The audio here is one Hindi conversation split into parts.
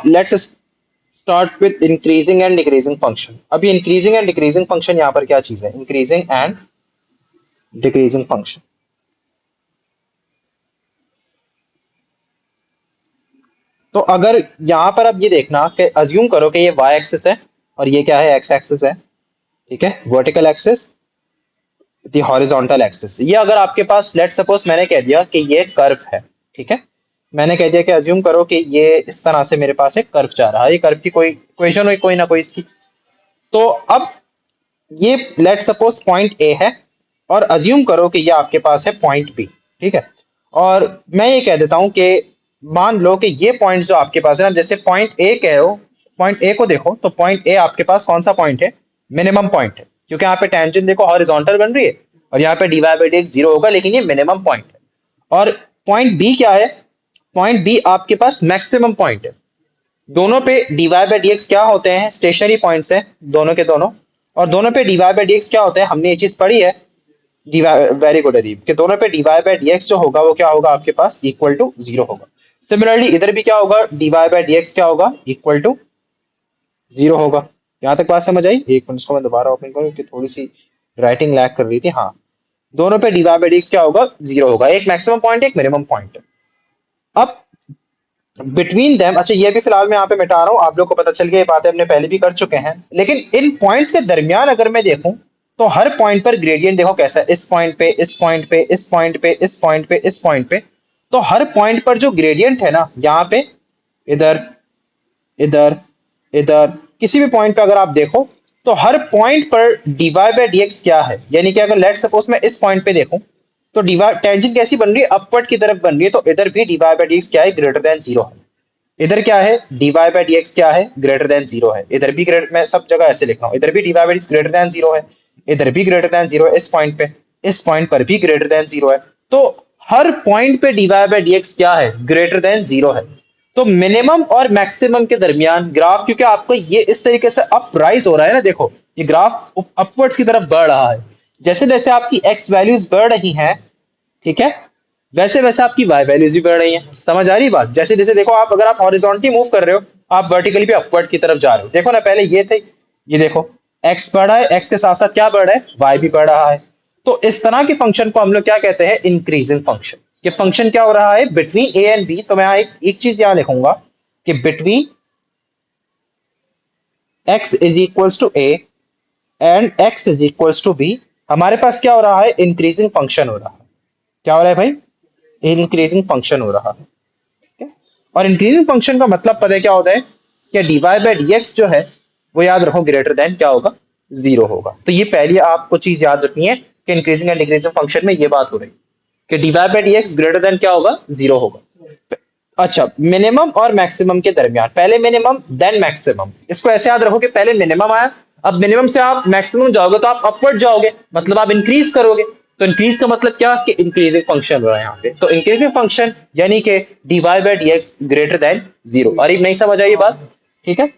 Let's start with increasing and decreasing function. अभी इंक्रीजिंग एंड डिक्रीजिंग फंक्शन यहाँ पर क्या चीज है? Increasing and decreasing function. तो अगर यहां पर अब ये देखना कि अज्यूम करो कि ये वाई एक्सिस है और ये क्या है? एक्स एक्सिस है, ठीक है, वर्टिकल एक्सिस, दी हॉरिजॉन्टल एक्सिस। ये अगर आपके पास लेट सपोज मैंने कह दिया कि ये कर्व है, ठीक है, मैंने कह दिया कि अज्यूम करो कि ये इस तरह से मेरे पास एक कर्व जा रहा है, ये कर्व की कोई इक्वेशन हुई कोई ना कोई इसकी। तो अब ये लेट सपोज पॉइंट ए है और अज्यूम करो कि ये आपके पास है पॉइंट बी, ठीक है। और मैं ये कह देता हूं कि मान लो कि ये पॉइंट जो आपके पास है ना, जैसे पॉइंट ए कहो, पॉइंट ए को देखो तो पॉइंट ए आपके पास कौन सा पॉइंट है? मिनिमम पॉइंट है, क्योंकि यहाँ पे टेंजेंट देखो हॉरिजॉन्टल बन रही है और यहाँ पे dy बाई dx जीरो होगा, लेकिन ये मिनिमम पॉइंट है। और पॉइंट बी क्या है? पॉइंट बी आपके पास मैक्सिमम पॉइंट है। दोनों पे dy बाई dx क्या होते हैं? स्टेशनरी पॉइंट्स हैं दोनों के दोनों। और दोनों पे dy बाई dx क्या होते हैं? हमने ये चीज पढ़ी है, वेरी गुड अरीब, कि दोनों पे dy बाई dx जो होगा वो क्या होगा आपके पास? इक्वल टू जीरो होगा। सिमिलरली इधर भी क्या होगा? dy बाई dx क्या होगा? इक्वल टू जीरो होगा। यहां तक बात समझ आई? एक मिनट, इसको मैं दोबारा ओपन करूं क्योंकि थोड़ी सी राइटिंग लैग कर रही थी। हाँ, दोनों पे dy बाई dx क्या होगा? जीरो होगा। एक मैक्सिमम पॉइंट है, एक मिनिमम पॉइंट है। अब बिटवीन देम, अच्छा ये भी फिलहाल मैं यहाँ पे मिटा रहा हूँ, आप लोग को पता चल गया, ये बातें हमने पहले भी कर चुके हैं। लेकिन इन पॉइंट्स के दरमियान अगर मैं देखूं तो हर पॉइंट पर ग्रेडियंट देखो कैसा है, इस पॉइंट पे, इस पॉइंट पे, इस पॉइंट पे, इस पॉइंट पे, इस पॉइंट पे। तो हर पॉइंट पर जो ग्रेडियंट है ना, यहाँ पे, इधर, इधर, इधर, किसी भी पॉइंट पे अगर आप देखो तो हर पॉइंट पर dy बाई dx क्या है? यानी कि अगर लेट सपोज मैं इस पॉइंट पे देखूं तो डिवाइड टेंजेंट कैसी बन रही है? अपवर्ड की तरफ बन रही है। तो इधर भी dy बाई dx क्या है? ग्रेटर देन जीरो है। इधर क्या है? dy बाई dx क्या है? ग्रेटर देन जीरो है। इधर भी ग्रेटर, मैं सब जगह ऐसे लिख रहा हूँ, इधर भी dy by dx greater than zero है, इधर भी ग्रेटर देन जीरो है, इस पॉइंट पे, इस पॉइंट पर भी ग्रेटर देन जीरो है। तो हर पॉइंट पे dy बाई dx क्या है? ग्रेटर देन जीरो है। तो मिनिमम और मैक्सिमम के दरमियान ग्राफ, क्योंकि आपको ये इस तरीके से अप राइज हो रहा है ना, देखो ये ग्राफ अपवर्ड्स की तरफ बढ़ रहा है। जैसे जैसे आपकी एक्स वैल्यूज बढ़ रही हैं, ठीक है, वैसे वैसे आपकी वाई वैल्यूज भी बढ़ रही हैं। समझ आ रही बात? जैसे जैसे देखो आप, अगर आप हॉरिजॉन्टली मूव कर रहे हो, आप वर्टिकली भी अपवर्ड की तरफ जा रहे हो। देखो ना, पहले ये थे, ये देखो एक्स बढ़ रहा है, एक्स के साथ साथ क्या बढ़ रहा है? वाई भी बढ़ रहा है। तो इस तरह के फंक्शन को हम लोग क्या कहते हैं? Increasing function. ये फंक्शन क्या हो रहा है? Between a and b. तो मैं एक चीज यहां लिखूंगा कि between x is equals to a and x is equals to b हमारे पास क्या हो रहा है? इंक्रीजिंग फंक्शन हो रहा है। क्या हो रहा है भाई? इंक्रीजिंग फंक्शन हो रहा है, ठीक है। और इंक्रीजिंग फंक्शन का मतलब पता है क्या होता है? कि dy बाई dx जो है वो याद रखो ग्रेटर देन क्या होगा? जीरो होगा। तो ये पहली आपको चीज याद रखनी है कि इंक्रीजिंग एंड डिक्रीजिंग फंक्शन में ये बात हो रही है कि dy by dx greater than क्या होगा? जीरो होगा। अच्छा, मिनिमम और मैक्सिमम के दरमियान, पहले मिनिमम देन मैक्सिमम, इसको ऐसे याद रखो कि पहले मिनिमम आया, अब मिनिमम से आप मैक्सिमम जाओगे तो आप अपवर्ड जाओगे, मतलब आप इंक्रीज करोगे। तो इंक्रीज का मतलब क्या? कि इंक्रीजिंग फंक्शन हो रहा है यहाँ पे। तो इंक्रीजिंग फंक्शन यानी कि dy by dx greater than zero. अरे नहीं समझ आई ये बात? ठीक है,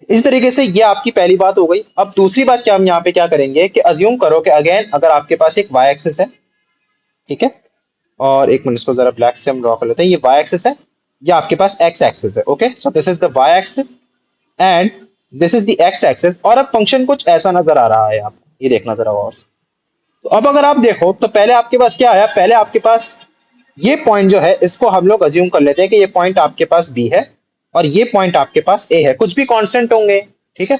इस तरीके से ये आपकी पहली बात हो गई। अब दूसरी बात क्या हम यहाँ पे क्या करेंगे कि अज्यूम करो कि अगेन अगर आपके पास एक y एक्सिस है, ठीक है, और एक मिनट इसको जरा ब्लैक से हम ड्रॉ कर लेते हैं। ये y एक्सिस है, ये आपके पास x एक्सिस है। Okay, so this is the y axis and this is the x axis. और अब फंक्शन कुछ ऐसा नजर आ रहा है आपको, ये देखना जरा और से। तो अब अगर आप देखो तो पहले आपके पास क्या आया? पहले आपके पास ये पॉइंट जो है इसको हम लोग अज्यूम कर लेते हैं कि ये पॉइंट आपके पास बी है और ये पॉइंट आपके पास ए है, कुछ भी कांस्टेंट होंगे, ठीक है।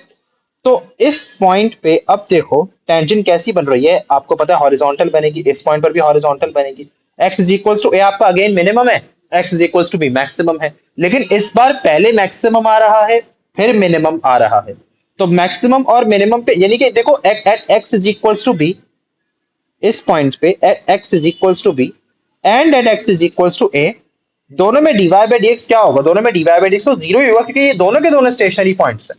तो इस पॉइंट पे अब देखो टेंजेंट कैसी बन रही है? आपको पता है हॉरिजॉन्टल बनेगी, इस पॉइंट पर भी हॉरिजॉन्टल बनेगी। x is equals to a आपका अगेन मिनिमम है, x is equals to b maximum है। लेकिन इस बार पहले मैक्सिमम आ रहा है फिर मिनिमम आ रहा है। तो मैक्सिमम और मिनिमम पे, यानी कि देखो at x is equals to b, इस पॉइंट पे x is equals to b and at x is equals to a, दोनों में dy बाई dx क्या होगा? दोनों में dy बाई dx तो जीरो ही होगा, क्योंकि ये दोनों के दोनों स्टेशनरी पॉइंट्स हैं,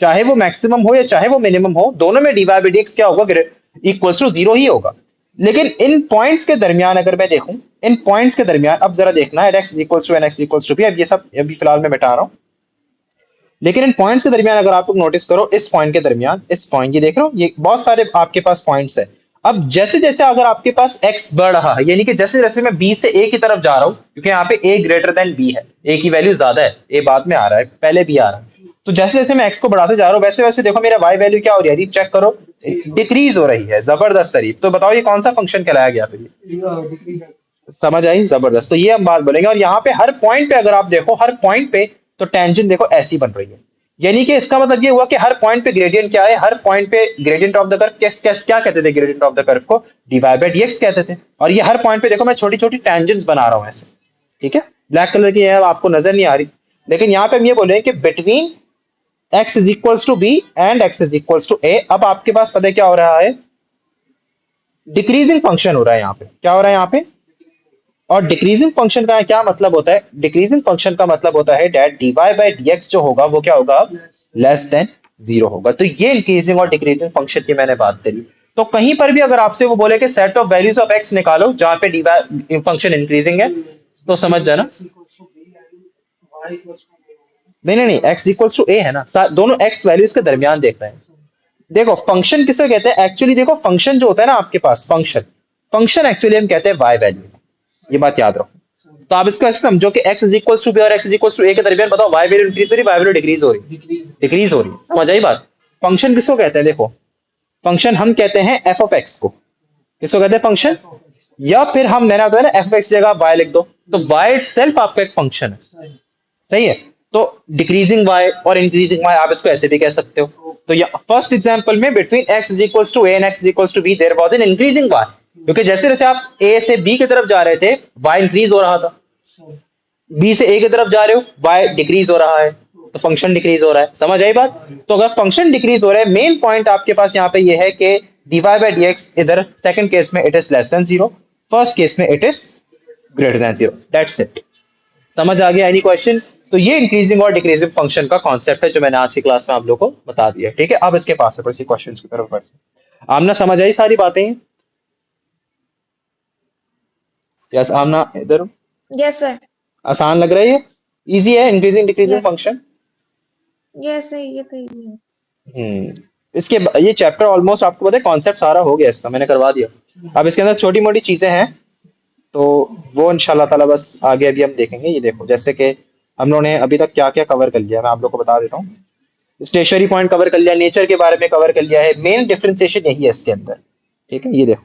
चाहे वो मैक्सिमम हो या चाहे वो मिनिमम हो, दोनों में dy बाई dx क्या होगा? इक्वल्स टू जीरो ही होगा। लेकिन इन पॉइंट्स के दरमियान अगर मैं देखूं, इन पॉइंट्स के दरमियान अब जरा देखना है x is equals to and x equals to b. अब ये सब अभी फिलहाल मैं मिटा रहा हूं, लेकिन इन पॉइंट्स के दरमियान अगर आप लोग नोटिस करो, इस पॉइंट के दरमियान, इस पॉइंट, ये देख रहे हो, ये बहुत सारे आपके पास पॉइंट्स है। अब जैसे जैसे अगर आपके पास x बढ़ रहा है, यानी कि जैसे जैसे मैं b से a की तरफ जा रहा हूं, क्योंकि यहाँ पे a ग्रेटर देन b है, a की वैल्यू ज्यादा है, a बाद में आ रहा है, पहले b आ रहा है। तो जैसे जैसे मैं x को बढ़ाते जा रहा हूँ, वैसे वैसे देखो मेरा y वैल्यू क्या हो रही है, अरीब चेक करो, डिक्रीज हो रही है, जबरदस्त अरीब। तो बताओ ये कौन सा फंक्शन कहलाया गया फिर ये? समझ आई, जबरदस्त। तो ये हम बात बोलेंगे। और यहाँ पे हर पॉइंट पे अगर आप देखो, हर पॉइंट पे तो टेंजेंट देखो ऐसी बन रही है, यानी कि इसका मतलब ये हुआ कि हर पॉइंट पे ग्रेडियंट क्या है, हर पॉइंट पे ग्रेडियंट ऑफ द कर्व क्या कहते थे, ग्रेडियंट ऑफ द कर्व को dy बाय dx कहते थे। और ये हर पॉइंट पे देखो मैं छोटी छोटी टेंजेंट्स बना रहा हूँ ऐसे, ठीक है, ब्लैक कलर की है, आपको नजर नहीं आ रही, लेकिन यहाँ पे हम ये बोलेंगे कि between x is equals to b and x is equals to a। अब आपके पास पता है क्या हो रहा है, डिक्रीजिंग फंक्शन हो रहा है यहाँ पे, क्या हो रहा है यहाँ पे। और डिक्रीजिंग फंक्शन का क्या मतलब होता है, डिक्रीजिंग फंक्शन का मतलब होता है डेट dy बाय dx जो होगा वो क्या होगा, लेस देन 0 होगा। तो ये इंक्रीजिंग और डिक्रीजिंग फंक्शन की मैंने बात करी। तो कहीं पर भी अगर आपसे वो बोले कि set of values of x निकालो जहां पे dy फंक्शन इंक्रीजिंग है, तो समझ जाना, नहीं नहीं नहीं, x इक्वल्स टू a है ना, दोनों x वैल्यूज के दरमियान देख रहे हैं। देखो फंक्शन किसे कहते हैं एक्चुअली, देखो फंक्शन जो होता है ना आपके पास, फंक्शन फंक्शन एक्चुअली हम कहते हैं y वैल्यू, ये बात याद रखो। तो आप इसको ऐसे समझो कि x is equals to b और x is equals to a के दरमियान बताओ y वैल्यू इंक्रीज हो रही है, y वैल्यू डिक्रीज हो रही है, डिक्रीज हो रही है, समझ आई बात। फंक्शन किसको कहते हैं, देखो फंक्शन हम कहते हैं f ऑफ x को, किसको कहते हैं फंक्शन, या फिर हम मैंने बताया ना f ऑफ x की जगह y लिख दो, तो y इटसेल्फ आपका एक फंक्शन है, सही है। तो डिक्रीजिंग y और इंक्रीजिंग y आप इसको ऐसे भी कह सकते हो। तो या फर्स्ट एग्जांपल में between x is equals to a and x is equals to b there was an increasing y, क्योंकि जैसे जैसे आप a से b की तरफ जा रहे थे y इंक्रीज हो रहा था, b से a की तरफ जा रहे हो y डिक्रीज हो रहा है, तो फंक्शन डिक्रीज हो रहा है, समझ आई बात। तो अगर फंक्शन डिक्रीज हो रहा है, मेन पॉइंट आपके पास यहाँ पे ये है कि dy बाय dx इधर सेकंड केस में it is less than 0, first case में it is greater than 0, that's it. समझ आ गया एनी क्वेश्चन। तो ये इंक्रीजिंग और डिक्रीजिंग फंक्शन का कॉन्सेप्ट है जो मैंने आज की क्लास में आप लोगों को बता दिया, ठीक है। अब इसके पास है पड़ोसी क्वेश्चन की तरफ बढ़ते, आमना समझ आई सारी बातें, यस आमना इधर, यस सर। आसान लग रहा है ये, इजी है increasing decreasing yes function. Yes sir, ये तो इजी है। इसके ये चैप्टर ऑलमोस्ट आपको पता है कॉन्सेप्ट सारा हो गया इसका, मैंने करवा दिया। अब इसके अंदर छोटी मोटी चीजें हैं, तो वो इंशाल्लाह ताला बस आगे अभी हम देखेंगे। ये देखो जैसे कि हम लोगों ने अभी तक क्या क्या कवर कर लिया, मैं आप लोग को बता देता हूँ। स्टेशनरी पॉइंट कवर कर लिया, नेचर के बारे में कवर कर लिया है, मेन डिफरेंशिएशन यही है इसके अंदर, ठीक है। ये देखो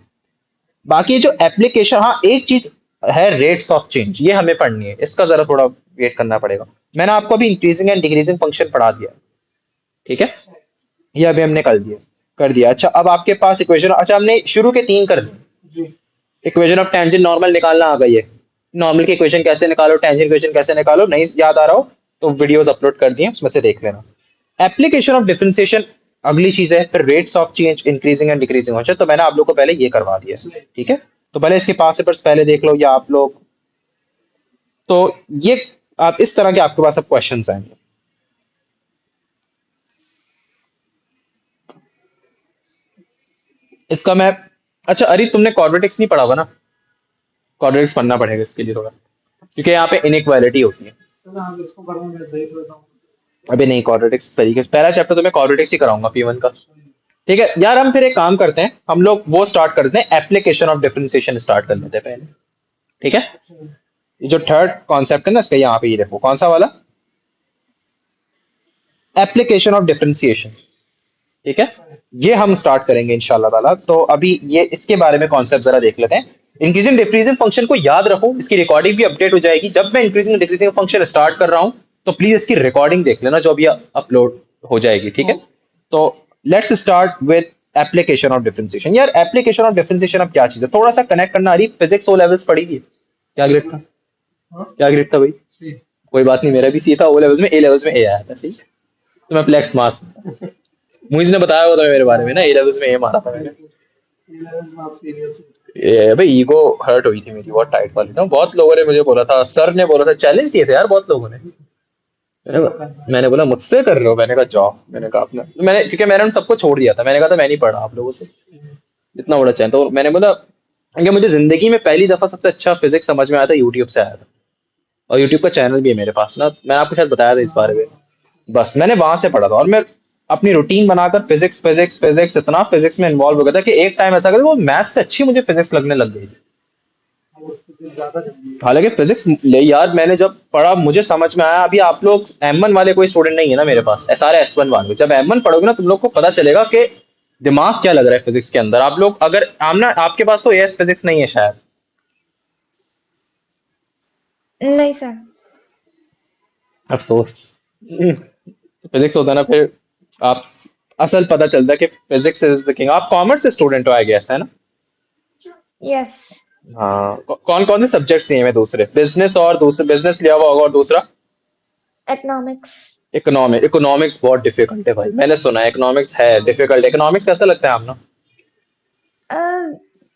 बाकी जो एप्लीकेशन, हाँ एक चीज है रेट्स ऑफ चेंज, ये हमें पढ़नी है, इसका जरा थोड़ा वेट करना पड़ेगा। मैंने आपको अभी इंक्रीजिंग एंड डिक्रीजिंग फंक्शन पढ़ा दिया, ठीक है, ये अभी हमने कर दिया। अच्छा अब आपके पास इक्वेशन, अच्छा हमने शुरू के 3 कर दिए। इक्वेशन ऑफ टेंजेंट नॉर्मल निकालना आ गई है, नॉर्मल की इक्वेशन कैसे निकालो, टेंजेंट इक्वेशन कैसे निकालो, नहीं याद आ रहा हो तो वीडियोस अपलोड कर दिए, उसमें से देख लेना। एप्लीकेशन ऑफ डिफरेंशिएशन अगली चीज है, फिर rates of change increasing and decreasing function, तो मैंने आप लोग को पहले ये करवा दिया, ठीक है। तो पहले इसके पास पेपर्स पहले देख लो, या आप लोग, तो ये आप इस तरह के आपके पास अब क्वेश्चन आएंगे। इसका मैं, अच्छा अरे तुमने क्वाड्रेटिक्स नहीं पढ़ा होगा ना, क्वाड्रेटिक्स पढ़ना पड़ेगा इसके लिए थोड़ा, क्योंकि यहाँ पे इनइक्वालिटी होती है। अभी नहीं, क्वाड्रेटिक्स तरीके से पहला चैप्टर तो मैं क्वाड्रेटिक्स ही कराऊंगा P1 का, ठीक है यार। हम फिर एक काम करते हैं, हम लोग वो स्टार्ट करते हैं, एप्लीकेशन ऑफ डिफरेंशिएशन स्टार्ट कर लेते हैं पहले, ठीक है। ये जो थर्ड कॉन्सेप्ट है ना इसका, यहाँ पे ये देखो कौन सा वाला, एप्लीकेशन ऑफ डिफरेंशिएशन, ठीक है, ये हम स्टार्ट करेंगे इंशाल्लाह ताला। तो अभी ये इसके बारे में कॉन्सेप्ट जरा देख लेते हैं। इंक्रीजिंग डिक्रीजिंग फंक्शन को याद रखो, इसकी रिकॉर्डिंग भी अपडेट हो जाएगी जब मैं इंक्रीजिंग डिक्रीजिंग फंक्शन स्टार्ट कर रहा हूं, तो प्लीज इसकी रिकॉर्डिंग देख लेना जो अभी अपलोड हो जाएगी, ठीक है। तो let's start with application of differentiation. यार एप्लीकेशन ऑफ डिफरेंशिएशन अब क्या चीज है, थोड़ा सा कनेक्ट करना आ रही, फिजिक्स ओ लेवल्स पढ़ी, क्या ग्रेड था, क्या ग्रेड था भाई, कोई बात नहीं, मेरा भी सी था, ओ लेवल्स में, ए लेवल्स में ए आया था, सही। तो मैं फ्लेक्स मार्क्स, मुझे ने बताया हुआ था मेरे बारे में ना, ए लेवल्स में ए मारा था मैंने, ये भाई ईगो हर्ट हुई थी मेरी बहुत टाइट वाली ना, बहुत लोगों ने मुझे बोला था, सर ने बोला था, चैलेंज दिए थे यार बहुत लोगों ने। मैंने बोला मुझसे कर रहे हो, मैंने कहा जाओ, मैंने कहा अपना, मैंने क्योंकि मैंने उन सबको छोड़ दिया था, मैंने कहा था मैं नहीं पढ़ा आप लोगों से, इतना बड़ा चैलेंज। तो मैंने बोला कि मुझे जिंदगी में पहली दफा सबसे अच्छा फिजिक्स समझ में आया था यूट्यूब से आया था, और यूट्यूब का चैनल भी है मेरे पास ना, मैंने आपको शायद बताया था इस बारे में, बस मैंने वहां से पढ़ा था। और मैं अपनी रूटीन बनाकर फिजिक्स फिजिक्स फिजिक्स इतना फिजिक्स में इन्वॉल्व हो गया था कि एक टाइम ऐसा वो मैथ से अच्छी मुझे फिजिक्स लगने लग गई थी। हालांकि फिजिक्स ले यार मैंने जब पढ़ा मुझे समझ में आया। अभी आप लोग M1 वाले कोई स्टूडेंट नहीं है ना मेरे पास, सारे S1 वाले। जब M1 पढ़ोगे ना तुम लोग को पता चलेगा कि दिमाग क्या लग रहा है फिजिक्स के अंदर। आप लोग अगर आमना आपके पास तो एस फिजिक्स नहीं है शायद। नहीं सर। अफसोस। फिजिक्स होता ना फिर आप असल पता चलता है कि फिजिक्स इज द किंग। आप कॉमर्स स्टूडेंट हो आई गेस, है ना? यस। हाँ, कौन कौन से सब्जेक्ट्स लिए हैं दूसरे? बिजनेस और दूसरे बिजनेस लिया हुआ होगा और दूसरा इकोनॉमिक्स। इकोनॉमिक्स बहुत डिफिकल्ट है भाई, मैंने सुना है इकोनॉमिक्स है डिफिकल्ट। इकोनॉमिक्स कैसा लगता है आपको?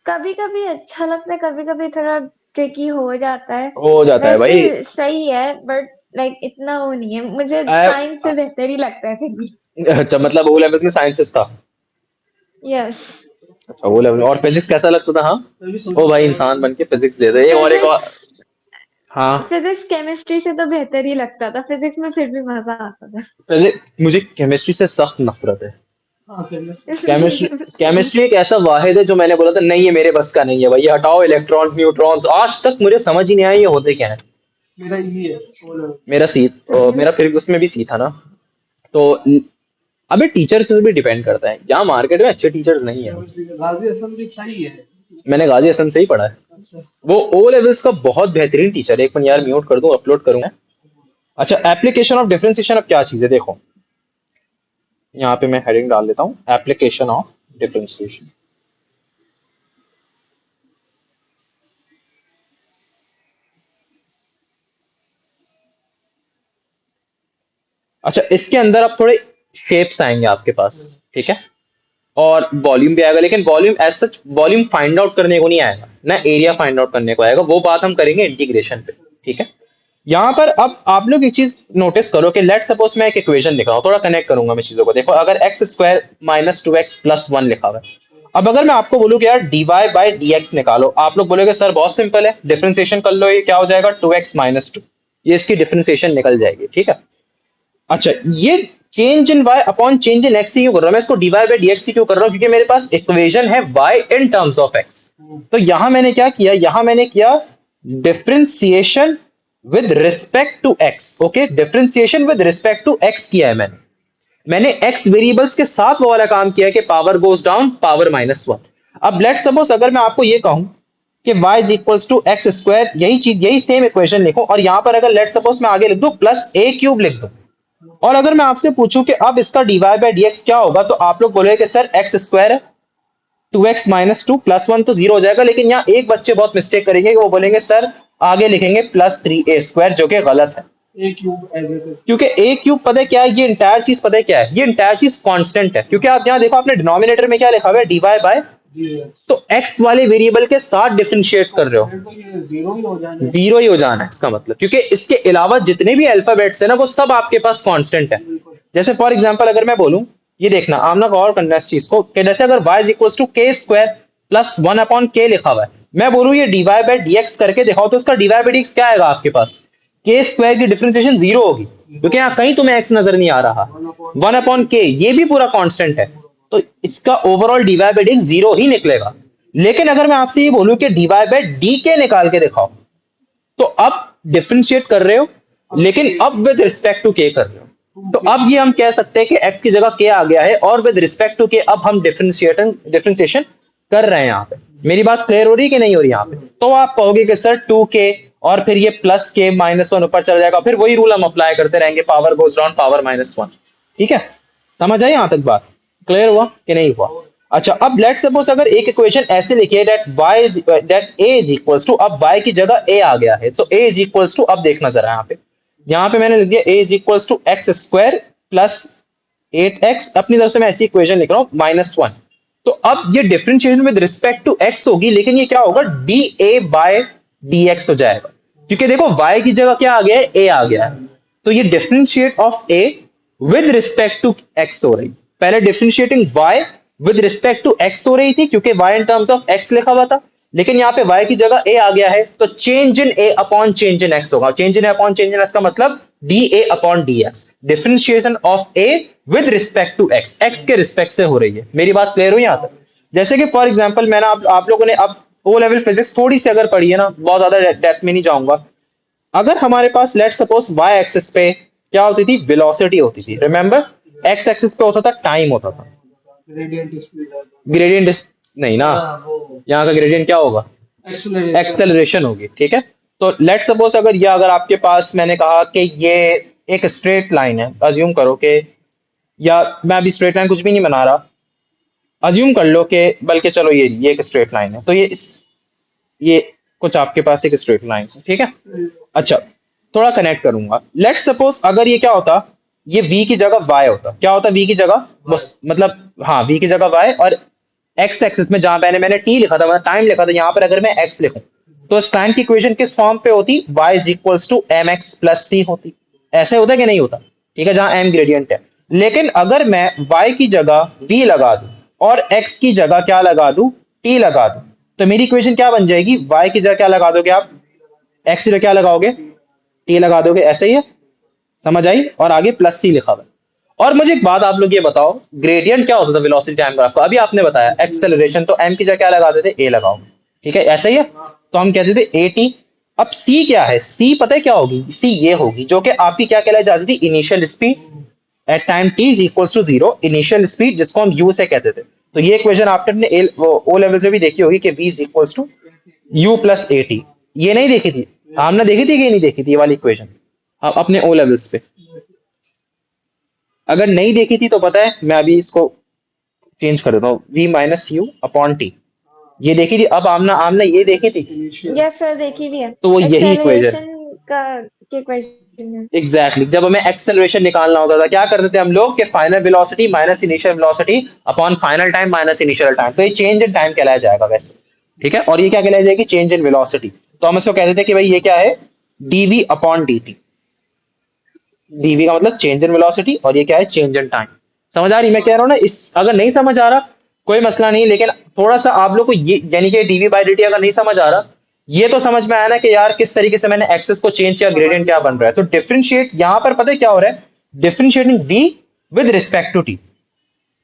कभी कभी अच्छा लगता है, कभी कभी थोड़ा ट्रिकी हो जाता है। हो जाता है वैसे भाई। सही है बट लाइक इतना वो नहीं है, मुझे साइंस से बेहतर ही लगता है फिर भी। अच्छा, मतलब ओ लेवल में साइंसेस था। यस। अच्छा, ओ लेवल और फिजिक्स कैसा लगता था? हाँ, ओ भाई इंसान बन के फिजिक्स दे दे। एक और फिजिक्स। हाँ। फिजिक्स केमिस्ट्री से तो बेहतर ही लगता था, फिजिक्स में फिर भी मजा आता था। फिजिक्स मुझे केमिस्ट्री से सख्त नफरत है। Chemistry same. केमिस्ट्री एक ऐसा वाहिद है जो मैंने बोला था नहीं ये मेरे बस का नहीं है भाई, ये हटाओ इलेक्ट्रॉन्स न्यूट्रॉन्स। आज तक मुझे समझ ही नहीं आया ये होते क्या है। मेरा सी मेरा फिर उसमें भी सी था ना। तो अबे टीचर पे भी डिपेंड करता है, यहाँ मार्केट में अच्छे टीचर्स नहीं है। मैंने गाजी हसन से ही पढ़ा है। वो ओ लेवल्स का बहुत बेहतरीन टीचर है। एक मिनट यार म्यूट कर दूं, अपलोड करूंगा। अच्छा, एप्लीकेशन ऑफ डिफरेंशिएशन अब क्या चीज है देखो। यहाँ पे मैं हेडिंग डाल देता हूँ, एप्लीकेशन ऑफ डिफरेंशिएशन। अच्छा, इसके अंदर अब थोड़े शेप्स आएंगे आपके पास, ठीक है? और वॉल्यूम भी आएगा, लेकिन volume as such volume find out करने को नहीं आएगा ना, एरिया फाइंड आउट करने को आएगा। वो बात हम करेंगे इंटीग्रेशन पे, ठीक है? यहाँ पर अब आप लोग एक चीज नोटिस करो कि लेट सपोज मैं एक इक्वेशन लिख रहा हूँ, थोड़ा कनेक्ट करूंगा मैं चीजों को। देखो अगर x square minus two x plus one लिखा हुआ है, अब अगर मैं आपको बोलूँ कि यार d y by d x निकालो, आप लोग बोलोगे सर बहुत सिंपल है, डिफरेंशिएशन कर लो, ये क्या हो जाएगा? Two x minus two. ये इसकी डिफरेंशिएशन निकल जाएगी, ठीक है? अच्छा, ये change in y upon change in x क्यों कर रहा हूं मैं? इसको dy बाई dx क्यों कर रहा हूं? क्योंकि मेरे पास इक्वेशन है y in terms of x। तो यहां मैंने क्या किया, यहां मैंने किया differentiation with respect to x। Okay, differentiation with respect to x किया है मैंने x वेरिएबल्स के साथ वो वाला काम किया है कि power goes down, power minus one. अब लेट सपोज अगर मैं आपको ये कहूं कि y is equals to x square, यही चीज यही सेम इक्वेशन लिखो, और यहां पर अगर लेट सपोज मैं आगे लिख दूं प्लस a क्यूब लिख दूं, और अगर मैं आपसे पूछूं कि अब इसका dy बाई dx क्या होगा, तो आप लोग बोलोगे कि सर एक्स स्क्वायर है, two x minus two plus one तो जीरो हो जाएगा। लेकिन यहाँ एक बच्चे बहुत मिस्टेक करेंगे कि वो बोलेंगे सर आगे लिखेंगे प्लस थ्री ए स्क्वायर, जो कि गलत है। क्योंकि ए क्यूब पता है क्या है? ये इंटायर चीज पता है क्या है? ये इंटायर चीज कांस्टेंट है। क्योंकि आप यहाँ देखो आपने डिनोमिनेटर में क्या लिखा हुआ है? dy बाय, तो x वाले वेरिएबल के साथ डिफरेंशिएट कर रहे हो, जीरो ही हो जाना है इसका मतलब। क्योंकि इसके अलावा जितने भी अल्फाबेट्स है ना वो सब आपके पास कांस्टेंट है। जैसे फॉर एग्जांपल अगर मैं बोलूं, ये देखना आमना गौर करना इस चीज को, कि जैसे अगर y इज इक्वल टू के स्क्वायर प्लस वन अपॉन के लिखा हुआ है, मैं बोलूं ये dy बाई dx करके दिखाओ, तो उसका dy बाई dx क्या आएगा आपके पास? के स्क्वायर की डिफरेंशिएशन जीरो होगी, क्योंकि यहाँ कहीं तुम्हें x नजर नहीं आ रहा। वन अपॉन के ये भी पूरा कांस्टेंट है, तो इसका overall dy by dx zero ही निकलेगा। लेकिन अगर मैं आपसे ये बोलूं कि dy बाई dk निकाल के दिखाओ, तो अब डिफरेंशिएट कर रहे हो, लेकिन अब विद रिस्पेक्ट टू के कर रहे हो। तो अब ये हम कह सकते हैं कि x की जगह k आ गया है, और विद रिस्पेक्ट टू के अब हम डिफरेंशिएशन कर रहे हैं। यहाँ पे मेरी बात क्लियर हो रही है कि नहीं हो रही? यहाँ पे तो आप कहोगे कि सर टू के और फिर ये प्लस के माइनस वन ऊपर चला जाएगा, फिर वही रूल हम अप्लाई करते रहेंगे, power goes down power minus one. ठीक है, समझ आई यहाँ तक बात? क्लियर हुआ कि नहीं हुआ? अच्छा, अब लेट सपोज अगर एक इक्वेशन ऐसे लिखिए that a is equals to, अब y की जगह a आ गया है, तो a इज इक्वल्स टू, अब देखना जरा यहाँ पे मैंने लिख दिया a is equals to x square plus 8x, अपनी तरफ से मैं ऐसी इक्वेशन लिख रहा हूँ माइनस वन। तो अब ये differentiation with respect to x होगी, लेकिन ये क्या होगा? dA बाय dx हो जाएगा, क्योंकि देखो y की जगह क्या आ गया है? a आ गया है। तो ये differentiate of a with respect to x हो रही। पहले differentiating y with respect to x हो रही थी, क्योंकि y in terms of x लिखा हुआ था, लेकिन यहाँ पे y की जगह a आ गया है, तो change in a upon change in x होगा। Change in a upon change in x का मतलब dA upon dx, differentiation of a with respect to x, x के रिस्पेक्ट से हो रही है। मेरी बात क्लियर हुई यहाँ तक? जैसे कि फॉर एग्जांपल मैंने आप लोगों ने अब ओ लेवल फिजिक्स थोड़ी सी अगर पढ़ी है ना, बहुत ज्यादा डेप्थ में नहीं जाऊंगा। अगर हमारे पास लेट सपोज y एक्सिस पे क्या होती थी, वेलोसिटी होती थी, रिमेंबर x एक्सिस पे होता था टाइम होता था, ग्रेडियंट स्पीड ग्रेडियंट नहीं ना, वो यहाँ का ग्रेडियंट क्या होगा, एक्सेलरेशन। एक्सेलरेशन होगी, ठीक है। तो लेट सपोज अगर आपके पास मैंने कहा कि ये एक स्ट्रेट लाइन है, अज्यूम करो कि, या मैं अभी स्ट्रेट लाइन कुछ भी नहीं बना रहा, अज्यूम कर लो कि, बल्कि चलो ये एक स्ट्रेट लाइन है, तो ये कुछ आपके पास एक स्ट्रेट लाइन है, ठीक है। अच्छा, थोड़ा कनेक्ट करूंगा। लेट सपोज अगर ये क्या होता, ये v की जगह y होता, क्या होता v की जगह, बस मतलब हाँ v की जगह y, और x एक्सिस में जहां मैंने t लिखा था, मतलब टाइम लिखा था, यहाँ पर अगर मैं x लिखूं तो इस टाइम की इक्वेशन किस फॉर्म पे होती, y is equals to mx plus c होती। ऐसे होता कि नहीं होता, ठीक है, जहां m ग्रेडियंट है। लेकिन अगर मैं y की जगह v लगा दूं और x की जगह क्या लगा दूं, t लगा दूं, तो मेरी इक्वेशन क्या बन जाएगी, y की जगह क्या लगा दोगे आप, x की जगह क्या लगाओगे, t लगा दोगे, ऐसे ही है, समझ आई, और आगे प्लस c लिखा हुआ है। और मुझे एक बात आप लोग ये बताओ, ग्रेडियंट क्या होता था वेलोसिटी टाइम ग्राफ का, अभी आपने बताया एक्सेलरेशन, तो m की जगह क्या लगाते थे, a लगाओगे, ठीक है, ऐसा ही है। तो हम कहते थे at। अब c क्या है, c पता है क्या होगी, c ये होगी जो कि आपकी क्या कहलाई जाती थी, initial speed at time t is equals to 0, initial speed जिसको हम u से कहते थे। तो ये इक्वेशन आपने ओ लेवल से भी देखी होगी कि v is equals to u plus at। ये नहीं देखी थी हमने, देखी थी कि नहीं देखी थी ये वाली इक्वेशन अपने ओ लेवल्स पे? अगर नहीं देखी थी तो पता है, मैं अभी इसको चेंज कर देता हूँ, v minus you upon T, ये देखी थी। अब आमना आमना ये देखी थी, यस सर, देखी भी है। तो वो यही इक्वेशन, एक्सेलरेशन का के क्वेश्चन है। एग्जैक्टली जब हमें एक्सेलरेशन निकालना होता था क्या करते थे हम लोग, कि final velocity minus initial velocity upon final time minus initial time, तो ये चेंज इन टाइम कहलाया जाएगा वैसे, ठीक है। और ये क्या कहलाया जाएगी, चेंज इन वेलोसिटी। तो हम इसको कहते थे कि भाई ये क्या है, dv अपॉन dt, dv का मतलब चेंज इन वेलोसिटी, और ये क्या है, चेंज इन टाइम। समझ आ रही मैं कह रहा हूँ ना? इस अगर नहीं समझ आ रहा कोई मसला नहीं, लेकिन थोड़ा सा आप लोग को ये, यानी कि dv बाई dt अगर नहीं समझ आ रहा, ये तो समझ में आया ना कि यार किस तरीके से मैंने एक्सेस को चेंज किया, ग्रेडियंट क्या बन रहा है। तो डिफरेंशिएट यहां पर पता है क्या हो रहा है, differentiating v with respect to t।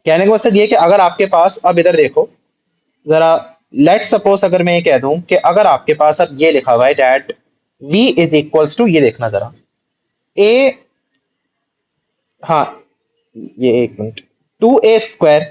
कहने का मकसद ये कि अगर आपके पास, अब इधर देखो जरा, लेट सपोज अगर मैं ये कह दूं कि अगर आपके पास अब ये लिखा हुआ है that v is equals to, ये देखना जरा, a, हाँ ये एक minute, 2a square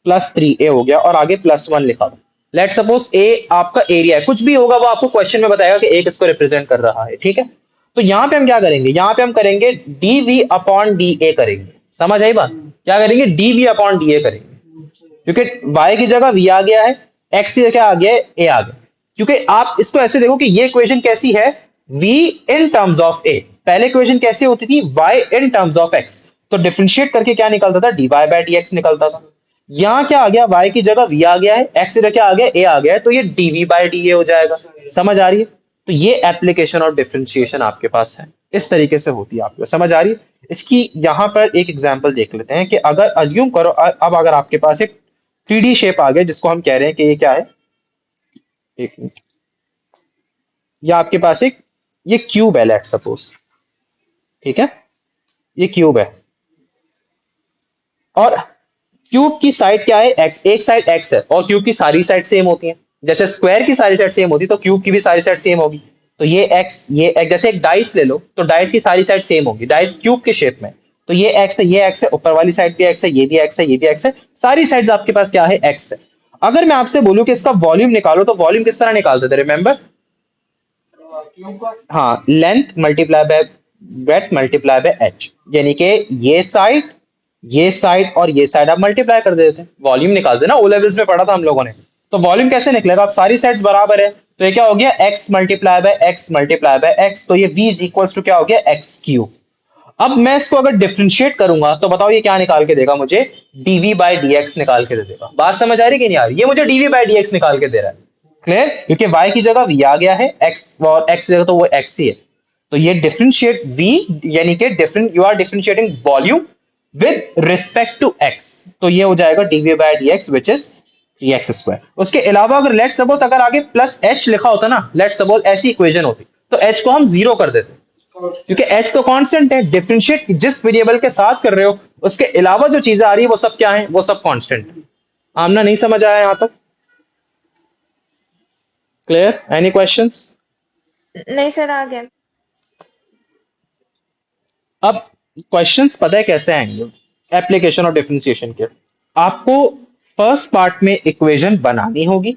plus 3a हो गया, और आगे प्लस 1 लिखा हुआ। लेट सपोज a आपका एरिया है, कुछ भी होगा वो आपको क्वेश्चन में बताएगा कि a किसको रिप्रेजेंट कर रहा है, ठीक है। तो यहाँ पे हम क्या करेंगे, यहाँ पे हम करेंगे dv अपॉन da करेंगे। समझ आई बात, क्या करेंगे, dv अपॉन da करेंगे, क्योंकि y की जगह v आ गया है, x की जगह आ गया है a आ गया। क्योंकि आप इसको ऐसे देखो कि ये इक्वेशन कैसी है, v in terms of a, पहले इक्वेशन कैसी होती थी, y in terms of x, तो डिफरेंशिएट करके क्या निकलता था, dy बाय dx निकलता था। यहाँ क्या आ गया, y की जगह v आ गया है, x की जगह क्या आ गया, a आ गया है, तो ये dv बाय da हो जाएगा। समझ आ रही है? तो ये एप्लीकेशन और डिफरेंशिएशन आपके पास है, इस तरीके से होती है, आपको समझ आ रही है? इसकी यहाँ पर एक एग्जांपल देख लेते हैं कि अगर अज्यूम करो, अब अगर आपके पास एक 3D शेप आ गया जिसको हम कह रहे हैं कि ये क्या है, एक मिनट, या आपके पास एक ये क्यूब है लेट सपोज, ठीक है, ये क्यूब है, और क्यूब की साइड क्या है, x, एक साइड x है, और क्यूब की सारी साइड सेम होती है। जैसे स्क्वायर की सारी साइड सेम होती है तो क्यूब की भी सारी साइड सेम होगी। तो ये x, जैसे एक डाइस ले लो, तो डाइस की सारी साइड सेम होगी, डाइस क्यूब के शेप में, तो ये x है, ये x है, ऊपर वाली साइड भी x है, ये भी x है, ये भी x है, सारी साइड्स आपके पास क्या है, x है। अगर मैं आपसे बोलूं कि इसका वॉल्यूम निकालो, तो वॉल्यूम किस तरह निकालते थे, रिमेंबर, हाँ, length multiply by breadth multiply by H, यानी कि ये साइड और ये साइड आप मल्टीप्लाई कर देते हैं, वॉल्यूम निकालते ना, ओ लेवल्स में पढ़ा था हम लोगों ने। तो वॉल्यूम कैसे निकलेगा, आप सारी साइड्स बराबर है, तो ये क्या हो गया, x multiply by x multiply by x, तो ये v इज इक्वल्स टू क्या हो गया, x क्यूब। अब मैं इसको अगर डिफरेंशिएट करूंगा तो बताओ ये क्या निकाल के देगा मुझे, dv बाय dx निकाल के दे देगा। बात समझ आ रही कि नहीं आ रही, ये मुझे dv बाय dx निकाल के दे रहा है, क्लियर, क्योंकि y की जगह v आ गया है, x और x जगह तो वो x ही है। तो ये डिफरेंशिएट v, यानी कि different, you are differentiating volume with respect to x, तो ये हो जाएगा dv by dx which is 3x²। उसके अलावा अगर लेट सपोज अगर आगे प्लस h लिखा होता ना, लेट सपोज ऐसी इक्वेशन होती, तो h को हम जीरो कर देते, क्योंकि h तो कांस्टेंट है। डिफरेंशिएट जिस वेरिएबल के साथ कर रहे हो उसके अलावा जो चीजें आ रही है वो सब क्या है, वो सब कांस्टेंट है। आमना नहीं समझ आया यहां तक? क्लियर? Any questions? नहीं सर, आ गया। अब क्वेश्चंस पता है कैसे आएंगे एप्लीकेशन और डिफरेंशिएशन के? आपको फर्स्ट पार्ट में इक्वेशन बनानी होगी,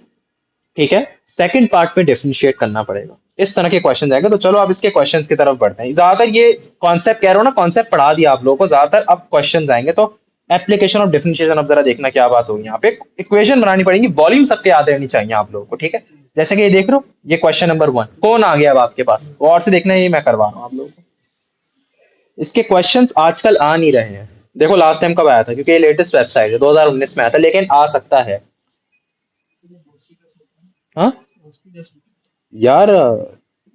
ठीक है, सेकंड पार्ट में डिफरेंशिएट करना पड़ेगा। इस तरह के क्वेश्चन आएंगे। तो चलो अब इसके क्वेश्चंस की तरफ बढ़ते हैं। ज्यादातर ये कॉन्सेप्ट कह रहा हूं ना, कॉन्सेप्ट पढ़ा दिया आप लोगों को, ज्यादातर अब क्वेश्चंस आएंगे। तो एप्लीकेशन ऑफ डिफरेंशिएशन अब जरा देखना क्या बात होगी। यहाँ पे इक्वेशन बनानी पड़ेगी, वॉल्यूम सबके याद रहनी चाहिए आप लोगों को, ठीक है। जैसे कि ये देख रहे हो, ये क्वेश्चन नंबर 1 कौन आ गया अब आपके पास, और से देखना, ये मैं करवा रहा हूँ आप लोगों को। इसके क्वेश्चंस आजकल आ नहीं रहे हैं। देखो लास्ट टाइम कब आया था, क्योंकि ये लेटेस्ट वेबसाइट है, 2019 में आया था, लेकिन आ सकता है। हाँ यार,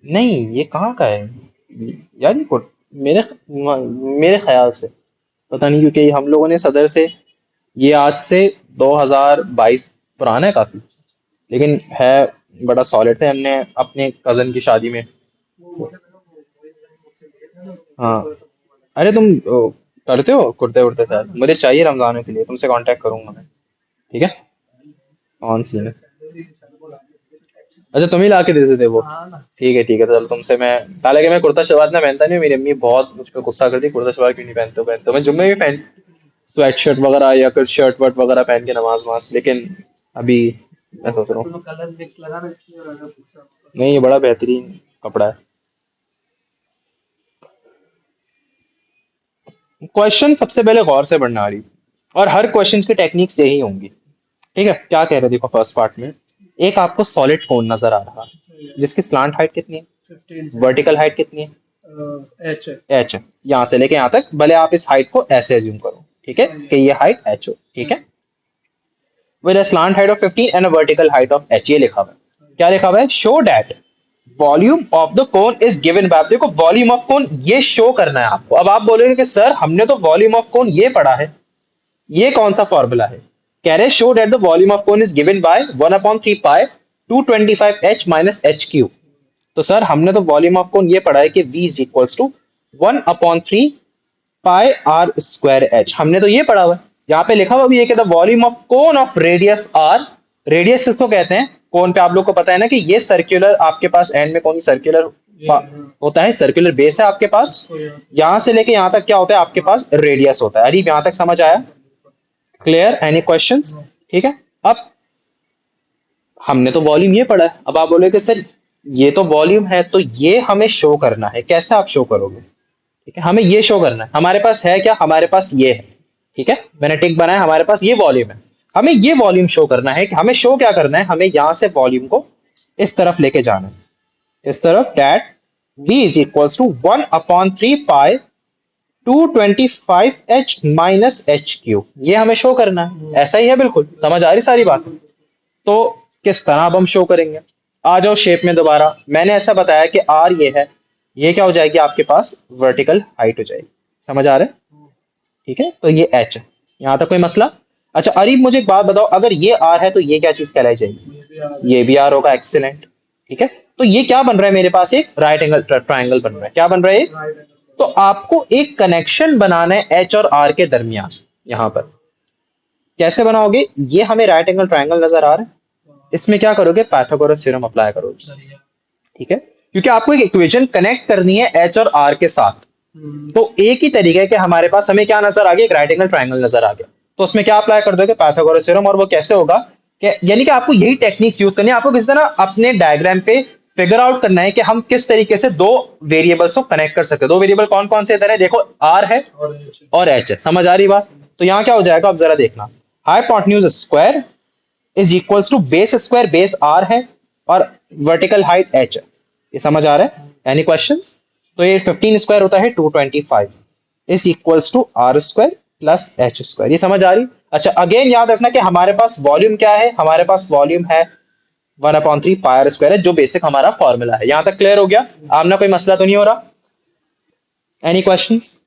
नहीं ये कहाँ का है यार, ये मेरे मेरे ख्याल से पता नहीं, क्योंकि हम लोगों ने सदर से, ये आज से 2022 पुराना है काफी, लेकिन है बड़ा सॉलिड है। हमने अपने कजन की शादी में, हाँ। अरे तुम करते हो कुर्ते उड़ते साथ, मुझे चाहिए रमजान के लिए, तुमसे कांटेक्ट करूंगा मैं, ठीक है। ऑन सीन है। अच्छा तुम ही ला के देते थे वो? ठीक है ठीक है, तो चलो तुमसे मैं, हालांकि मैं कुर्ता शलवार ना पहनता नहीं हूँ, मेरी अम्मी बहुत मुझ पर गुस्सा करती, कुर्ता शलवार क्यों नहीं पहनते हो, पहनते हो। मैं जुम्मे भी पहन स्वेट शर्ट वगैरह या फिर शर्ट वर्ट वगैरह पहन के नमाज वमाज, लेकिन अभी मैं सोच रहा हूँ, कलर मिक्स लगा ना इसलिए मैंने पूछा। नहीं ये बड़ा बेहतरीन कपड़ा है। क्वेश्चन सबसे पहले गौर से पढ़ना आ रही, और हर क्वेश्चन की टेक्निक्स यही होंगी, ठीक है। क्या कह रहे, देखो फर्स्ट पार्ट में एक आपको सॉलिड कोन नजर आ रहा है, जिसकी स्लांट हाइट कितनी है, 15 वर्टिकल हाइट कितनी है, एच है। एच। यहाँ से लेके यहाँ तक, भले आप इस हाइट को ऐसे एज्यूम करो, ठीक है, कि ये हाइट एच हो, ठीक है। With a slant height of 15 and a vertical height of H, ये लिखा हुआ है। क्या लिखा हुआ है? Show that volume of the cone is given by, देखो वॉल्यूम ऑफ कोन ये शो करना है आपको। अब आप बोलोगे कि सर हमने तो वॉल्यूम ऑफ कोन ये पढ़ा है, ये कौन सा फॉर्मूला है? कह रहे show that the volume of cone is given by 1/3 pi 225 h minus h Q. तो सर हमने तो वॉल्यूम ऑफ कोन ये पढ़ा है कि v is equals to 1/3 pi r square h, हमने तो ये पढ़ा हुआ है। यहाँ पे लिखा हुआ भी है कि the volume of cone of radius r, radius किसको कहते हैं? कोन पे आप लोग को पता है ना कि ये सर्कुलर, आपके पास एंड में कौन सी सर्कुलर होता है, सर्कुलर बेस है आपके पास, यहां से लेके यहां तक क्या होता है आपके पास, रेडियस होता है। अरे यहां तक समझ आया? क्लियर? Any questions? ठीक है। अब हमने तो वॉल्यूम ये पढ़ा है, अब आप बोले कि सर ये तो वॉल्यूम है, तो ये हमें शो करना है। कैसे आप शो करोगे? ठीक है, हमें ये शो करना है। हमारे पास है क्या? हमारे पास ये है, ठीक है, मैंने टिक बनाया, हमारे पास ये वॉल्यूम है। हमें ये वॉल्यूम शो करना है। हमें शो क्या करना है? हमें यहां से वॉल्यूम को इस तरफ लेके जाना है, इस तरफ, that v is equals to 1/3 pi 225h minus h cube, ये हमें शो करना है। ऐसा ही है, बिल्कुल समझ आ रही सारी बात? तो किस तरह अब हम शो करेंगे? आ जाओ शेप में दोबारा। मैंने ऐसा बताया कि आर ये है, ये क्या हो जाएगी आपके पास, वर्टिकल हाइट हो जाएगी। समझ आ रहा है? ठीक है, तो ये एच है। यहां तक कोई मसला? अच्छा अरीब मुझे एक बात बताओ, अगर ये आर है तो ये क्या चीज कहलाई जाएगी? ये भी आर होगा। एक्सीलेंट, ठीक है। तो ये क्या बन रहा है मेरे पास? एक राइट एंगल ट्राइंगल बन रहा है। क्या बन रहा है? एक, तो आपको एक कनेक्शन बनाना है एच और आर के दरमियान। यहां पर कैसे बनाओगे? ये हमें राइट एंगल ट्राइंगल नजर आ रहा है, इसमें क्या करोगे? पाइथागोरस थ्योरम अप्लाई करोगे, ठीक है, क्योंकि आपको एक इक्वेशन कनेक्ट करनी है एच और आर के साथ। तो एक ही तरीका है कि हमारे पास, हमें क्या नजर आ गया? एक राइट एंगल ट्राइंगल नजर आ गया, तो उसमें क्या अप्लाई कर दोगे? Pythagoras theorem. और वो कैसे होगा कि, यानी कि आपको यही टेक्निक्स यूज करनी है। आपको किस तरह अपने डायग्राम पे फिगर आउट करना है कि हम किस तरीके से दो वेरिएबल्स को कनेक्ट कर सकते हैं। दो वेरिएबल कौन कौन से इधर है? देखो आर है और एच है। समझ आ रही बात? तो यहाँ क्या हो जाएगा, अब जरा देखना, hypotenuse square is equals to base square, base r है और वर्टिकल हाइट एच है। ये समझ आ रहा है? Any questions? तो ये 15 स्क्वायर होता है 225 is equals to r square plus h square. ये समझ आ रही? अच्छा अगेन याद रखना कि हमारे पास वॉल्यूम क्या है? हमारे पास वॉल्यूम है 1/3 पाई आर स्क्वायर है, जो बेसिक हमारा फॉर्मूला है। यहां तक क्लियर हो गया? आमना कोई मसला तो नहीं हो रहा? Any questions?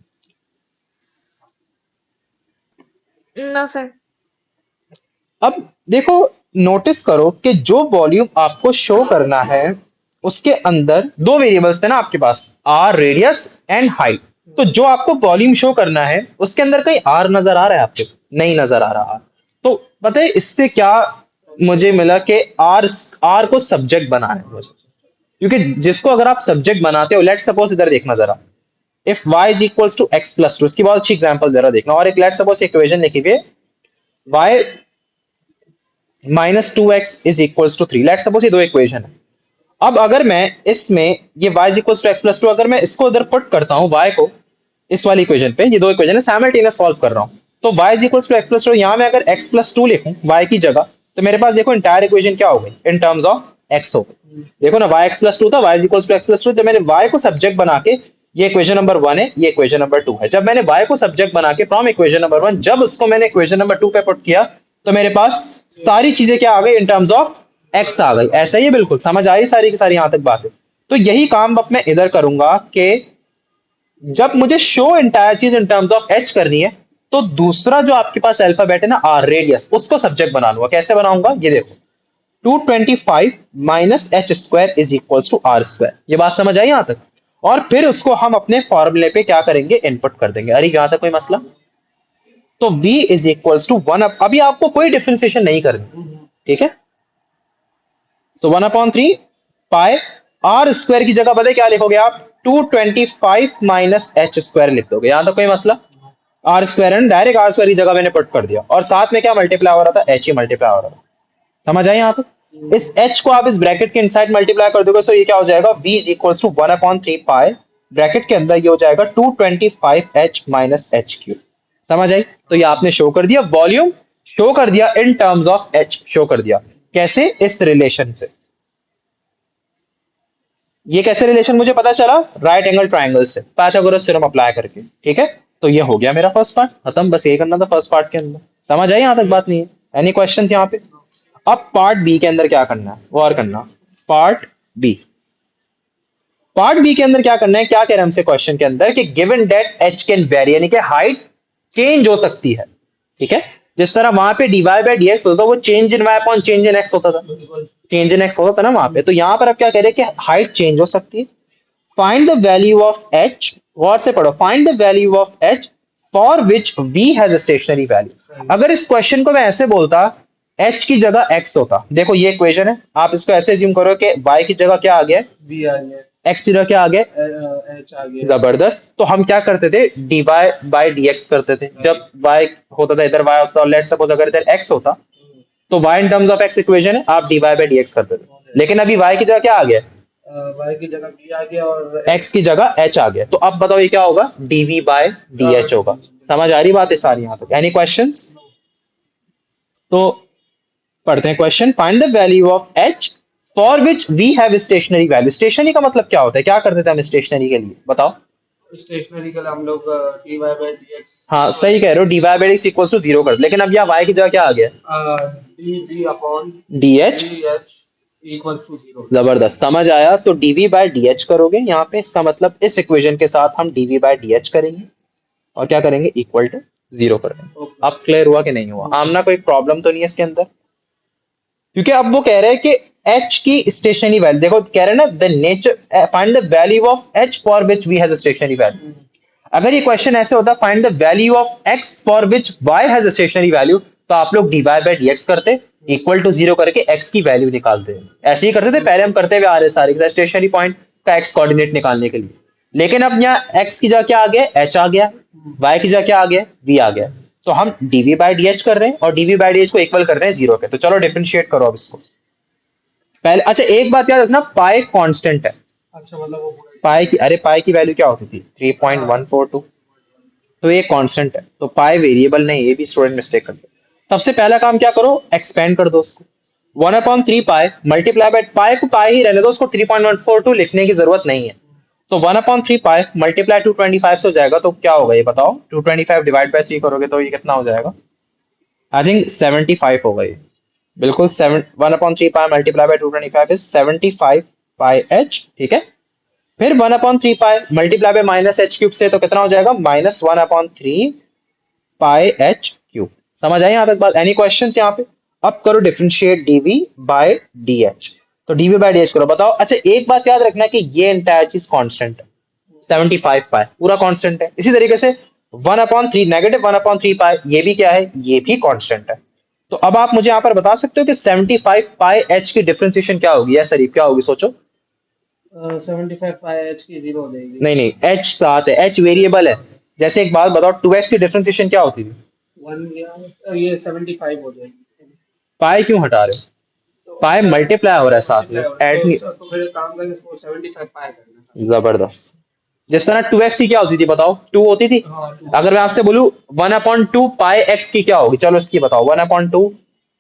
No sir. अब देखो, नोटिस करो कि जो वॉल्यूम आपको शो करना है उसके अंदर दो वेरिएबल्स थे ना आपके पास, आर रेडियस एंड हाइट। तो जो आपको वॉल्यूम शो करना है उसके अंदर कहीं आर नजर आ रहा है आपको? नहीं नजर आ रहा। तो पता है इससे क्या मुझे मिला कि आर आर को सब्जेक्ट बनाना है मुझे। क्योंकि जिसको अगर आप सब्जेक्ट बनाते हो, लेट सपोज इधर देखना जरा, if y is equals to x plus two, इसकी बहुत अच्छी एग्जांपल जरा देखना। और एक लेट सपोज इक्वेशन लिखी हुई है y minus two x is equals to three. Let suppose ये दो इक्वेशन है। अब अगर मैं इसमें ये y is equals to x plus two, अगर मैं इसको इधर पुट करता हूँ y को इस वाली इक्वेशन पे, ये दो इक्वेशन है साइमल्टेनियस सॉल्व कर रहा हूँ, तो y is equals to x plus two, यहाँ मैं अगर x प्लस टू लिखूं y की जगह, तो मेरे पास देखो इंटायर इक्वेशन क्या हो गई इन टर्म्स ऑफ x हो गई। देखो ना, y x प्लस टू था, y is equals to x plus two. जब मैंने y को सब्जेक्ट बना के, ये इक्वेशन नंबर वन है, ये इक्वेशन नंबर टू है, जब मैंने y को सब्जेक्ट बना के फ्रॉम इक्वेशन नंबर वन, जब उसको मैंने इक्वेशन नंबर टू पे पुट किया, तो मेरे पास सारी चीजें क्या आ गई इन टर्म्स ऑफ x आ गई। ऐसा ही है, बिल्कुल समझ आई सारी की सारी यहां तक बातें। तो यही काम अब मैं इधर करूंगा कि जब मुझे शो इंटायर चीज इन टर्म्स ऑफ h करनी है, तो दूसरा जो आपके पास अल्फाबेट है ना r रेडियस, उसको सब्जेक्ट बना लूंगा। कैसे बनाऊंगा ये देखो, 225 minus h square is equals to r square. ये बात समझ आई यहां तक? और फिर उसको हम अपने फॉर्मूले पे क्या करेंगे, इनपुट कर देंगे। अरे यहां तक कोई मसला? तो v is equals to one, अभी आपको कोई डिफरेंशिएशन नहीं करनी, ठीक है? तो 1/3 पाई आर स्क्वायर की जगह पता क्या लिखोगे आप, 225 माइनस एच स्क्वायर लिख दोगे। यहां तक कोई मसला? R square and direct r square की जगह मैंने पुट कर दिया, और साथ में क्या मल्टीप्लाई हो रहा था, एच ही मल्टीप्लाई हो रहा था। समझ आए यहां तक? इस h को आप इस ब्रैकेट के इनसाइड मल्टीप्लाई कर दोगे, तो ये क्या हो जाएगा, v is equals to 1/3 pi, bracket के अंदर ये हो जाएगा 225h माइनस एच क्यूब। समझ आई? तो ये आपने शो कर दिया, वॉल्यूम शो कर दिया इन टर्म्स ऑफ h शो कर दिया। कैसे? इस रिलेशन से। ये कैसे रिलेशन मुझे पता चला, राइट एंगल ट्राइंगल से पाइथागोरस थ्योरम अप्लाई करके, ठीक है? तो ये हो गया मेरा फर्स्ट पार्ट खत्म, बस ये करना था फर्स्ट पार्ट के अंदर। समझ आई यहां तक बात? नहीं है? एनी क्वेश्चंस यहां पे? अब पार्ट बी के अंदर क्या करना है, वो और करना। पार्ट बी, पार्ट बी के अंदर क्या करना है, क्या कह रहे हैं हमसे क्वेश्चन के अंदर कि given that H can very, यानी कि हाइट चेंज हो सकती है, ठीक है? जिस तरह वहां पे dy बाय dx होता, वो change in y upon change in x होता था, चेंज इन x होता था ना वहां पे। तो यहां पर अब क्या कह रहे हैं कि हाइट चेंज हो सकती है। Find the value of h, गौर से पढ़ो, find the value of h for which v has a stationary value. अगर इस क्वेश्चन को मैं ऐसे बोलता, h की जगह x होता, देखो ये इक्वेशन है, आप इसको ऐसे अज्यूम करो कि y की जगह क्या आ गया, v आ गया, x की जगह क्या आ गया, h आ गया। जबरदस्त। तो हम क्या करते थे, dy बाय dx करते थे। जब y होता था इधर y होता था, लेट्स सपोज अगर इधर x होता, तो y in terms of x equation है, आप dy बाय dx करते थे। लेकिन अभी y की जगह क्या आ गया, y की जगह v आ गया और x की जगह h आ गया। तो अब बताओ ये क्या होगा, dv बाय dh होगा। समझ आ रही बात है सारी यहां तक? Any questions? तो पढ़ते हैं question. Find the value of h for which we have stationary value. Stationary का मतलब क्या होता है, क्या करते थे हम स्टेशनरी के लिए, बताओ? स्टेशनरी के लिए हम लोग dy बाय dx, हाँ सही कह रहे हो, dy by dx equal to zero कर। लेकिन अब यहाँ y की जगह क्या आ गया, dv upon dh, dh equal to 0। जबरदस्त, समझ आया? तो dv बाय dh करोगे यहाँ पे, इसका मतलब इस इक्वेशन के साथ हम dv बाय dh करेंगे और क्या करेंगे, इक्वल टू जीरो कर देंगे। अब क्लियर हुआ कि नहीं हुआ? आमना कोई प्रॉब्लम तो नहीं है इसके अंदर? क्योंकि अब वो कह रहे हैं कि h की स्टेशनरी वैल्यू, देखो कह रहे हैं ना, the nature find the value of h for which v has a stationary value. अगर ये क्वेश्चन ऐसे होता, find the value of x for which y has a stationary value, तो आप लोग dy बाय dx करते, इक्वल टू जीरो करके x की वैल्यू निकालते। ऐसे ही करते थे पहले, हम करते हुए आ रहे सारे स्टेशनरी पॉइंट का x कोऑर्डिनेट निकालने के लिए। लेकिन अब यहाँ x की जगह क्या आ गया, h आ गया, y की जगह क्या आ गया, v आ गया। तो हम dv बाय dh कर रहे हैं और dv बाय dh को इक्वल कर रहे हैं जीरो के। तो चलो डिफरेंशिएट करो अब इसको पहले। अच्छा एक बात याद रखना, पाई कांस्टेंट है। अच्छा मतलब वो पाई की, अरे पाई की वैल्यू क्या होती थी, 3.142, तो ये कांस्टेंट है, तो पाई वेरिएबल नहीं, ये भी स्टूडेंट मिस्टेक करते हैं। सबसे पहला काम क्या करो, एक्सपेंड कर दो उसको, 1/3 पाई मल्टीप्लाई बाय, पाई को पाई ही रहने दो, उसको 3.142 लिखने की जरूरत नहीं है। तो 1/3 पाई मल्टीप्लाई 225 से हो जाएगा, तो क्या होगा ये बताओ, 225 डिवाइड बाय 3 करोगे तो ये कितना हो जाएगा, आई थिंक 75 होगा ये, बिल्कुल 1/3 पाई multiply by 225 is 75 pi h, ठीक है? फिर 1/3 पाई multiply by minus H cube से, तो कितना हो जाएगा, -1/3 पाई h क्यूब। समझ आई यहाँ तक बात? एनी क्वेश्चंस यहाँ पे? अब करो differentiate d v by d h. तो डीवी बाय डी एच करो, बताओ। अच्छा एक बात याद रखना कि ये एंटायर चीज कांस्टेंट है, 75 पाई पूरा कांस्टेंट है। इसी तरीके से 1/3 नेगेटिव 1/3 पाई ये भी क्या है, ये भी कांस्टेंट है। तो अब आप मुझे यहाँ पर बता सकते हो कि 75 पाई एच की डिफरेंशिएशन क्या होगी, या सरीफ क्या होगी, सोचो। 75 पाई एच की 0 हो जाएगी। नहीं नहीं, एच साथ है, एच वेरिएबल है। जैसे एक बात बताओ, 2x की डिफरेंशिएशन क्या होती थी? 1 ये 75 हो जाएगी। पाई क्यों हटा रहे हो? तो पाई मल्टीप्लाई हो रहा है साथ में, मल्टीप्लाई हो रहा है, ऐड नहीं। तो फिर एक काम करें, इसको 75 पाई करना। जबरदस्त। जिस तरह 2x की क्या होती थी बताओ, 2 होती थी। हाँ 2 अगर मैं आपसे बोलूं 1/2 पाई x की क्या होगी, चलो इसकी बताओ। 1/2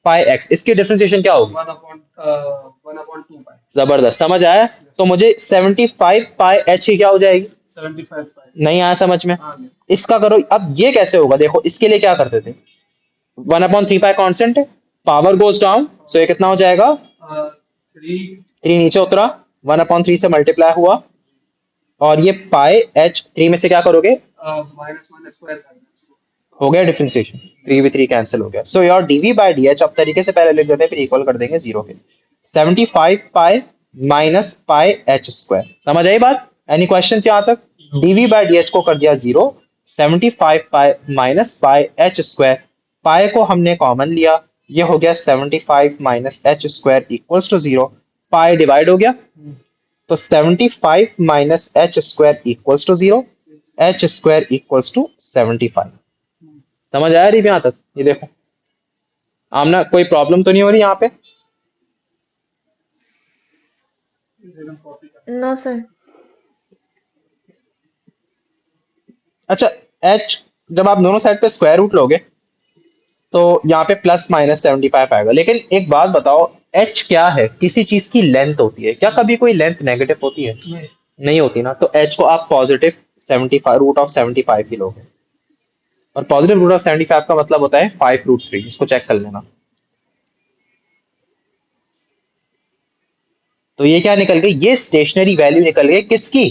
पाई x, इसकी डिफरेंशिएशन क्या होगी? 1/2 पाई। जबरदस्त, समझ आया। तो मुझे 75 पाई h की क्या हो जाएगी? 75 पाई। नहीं आया समझ में? हाँ इसका करो। अब ये कैसे होगा, देखो इसके लिए क्या करते थे, 1/3 पाई कांस्टेंट है, पावर गोज डाउन, सो ये कितना हो जाएगा, 3 3 नीचे उतरा, 1/3 से मल्टीप्लाई हुआ, और ये पाई h 3 में से क्या करोगे, -1 स्क्वायर करना। हो गया डिफरेंशिएशन, 3 भी 3 कैंसिल हो गया। So your d v by d h अब तरीके से पहले लिख देते हैं, फिर इक्वल कर देंगे 0 के। 75 pi minus pi h square, समझ आई बात? एनी क्वेश्चन यहाँ तक? डीवी बाय डी एच को कर दिया 0, 75 pi minus pi h square, pi को हमने कॉमन लिया, ये हो गया 75 minus h square equals to 0, pi divide हो गया, तो 75 minus h square equals to 0, h square equals to 75। समझ आया रही यहाँ तक? ये देखो आमना, कोई प्रॉब्लम तो नहीं हो रही यहाँ पे? No sir. अच्छा h जब आप दोनों साइड पे स्क्वायर रूट लोगे तो यहाँ पे प्लस माइनस 75 आएगा। लेकिन एक बात बताओ, h क्या है, किसी चीज की लेंथ होती है क्या? कभी कोई लेंथ नेगेटिव होती है? नहीं। नहीं होती ना। तो h को आप पॉजिटिव 75 रूट ऑफ 75 ही लोगे, और पॉजिटिव रूट ऑफ 75 का मतलब होता है 5√3, इसको चेक कर लेना। तो ये क्या निकल गई, ये स्टेशनरी वैल्यू निकल गई किसकी,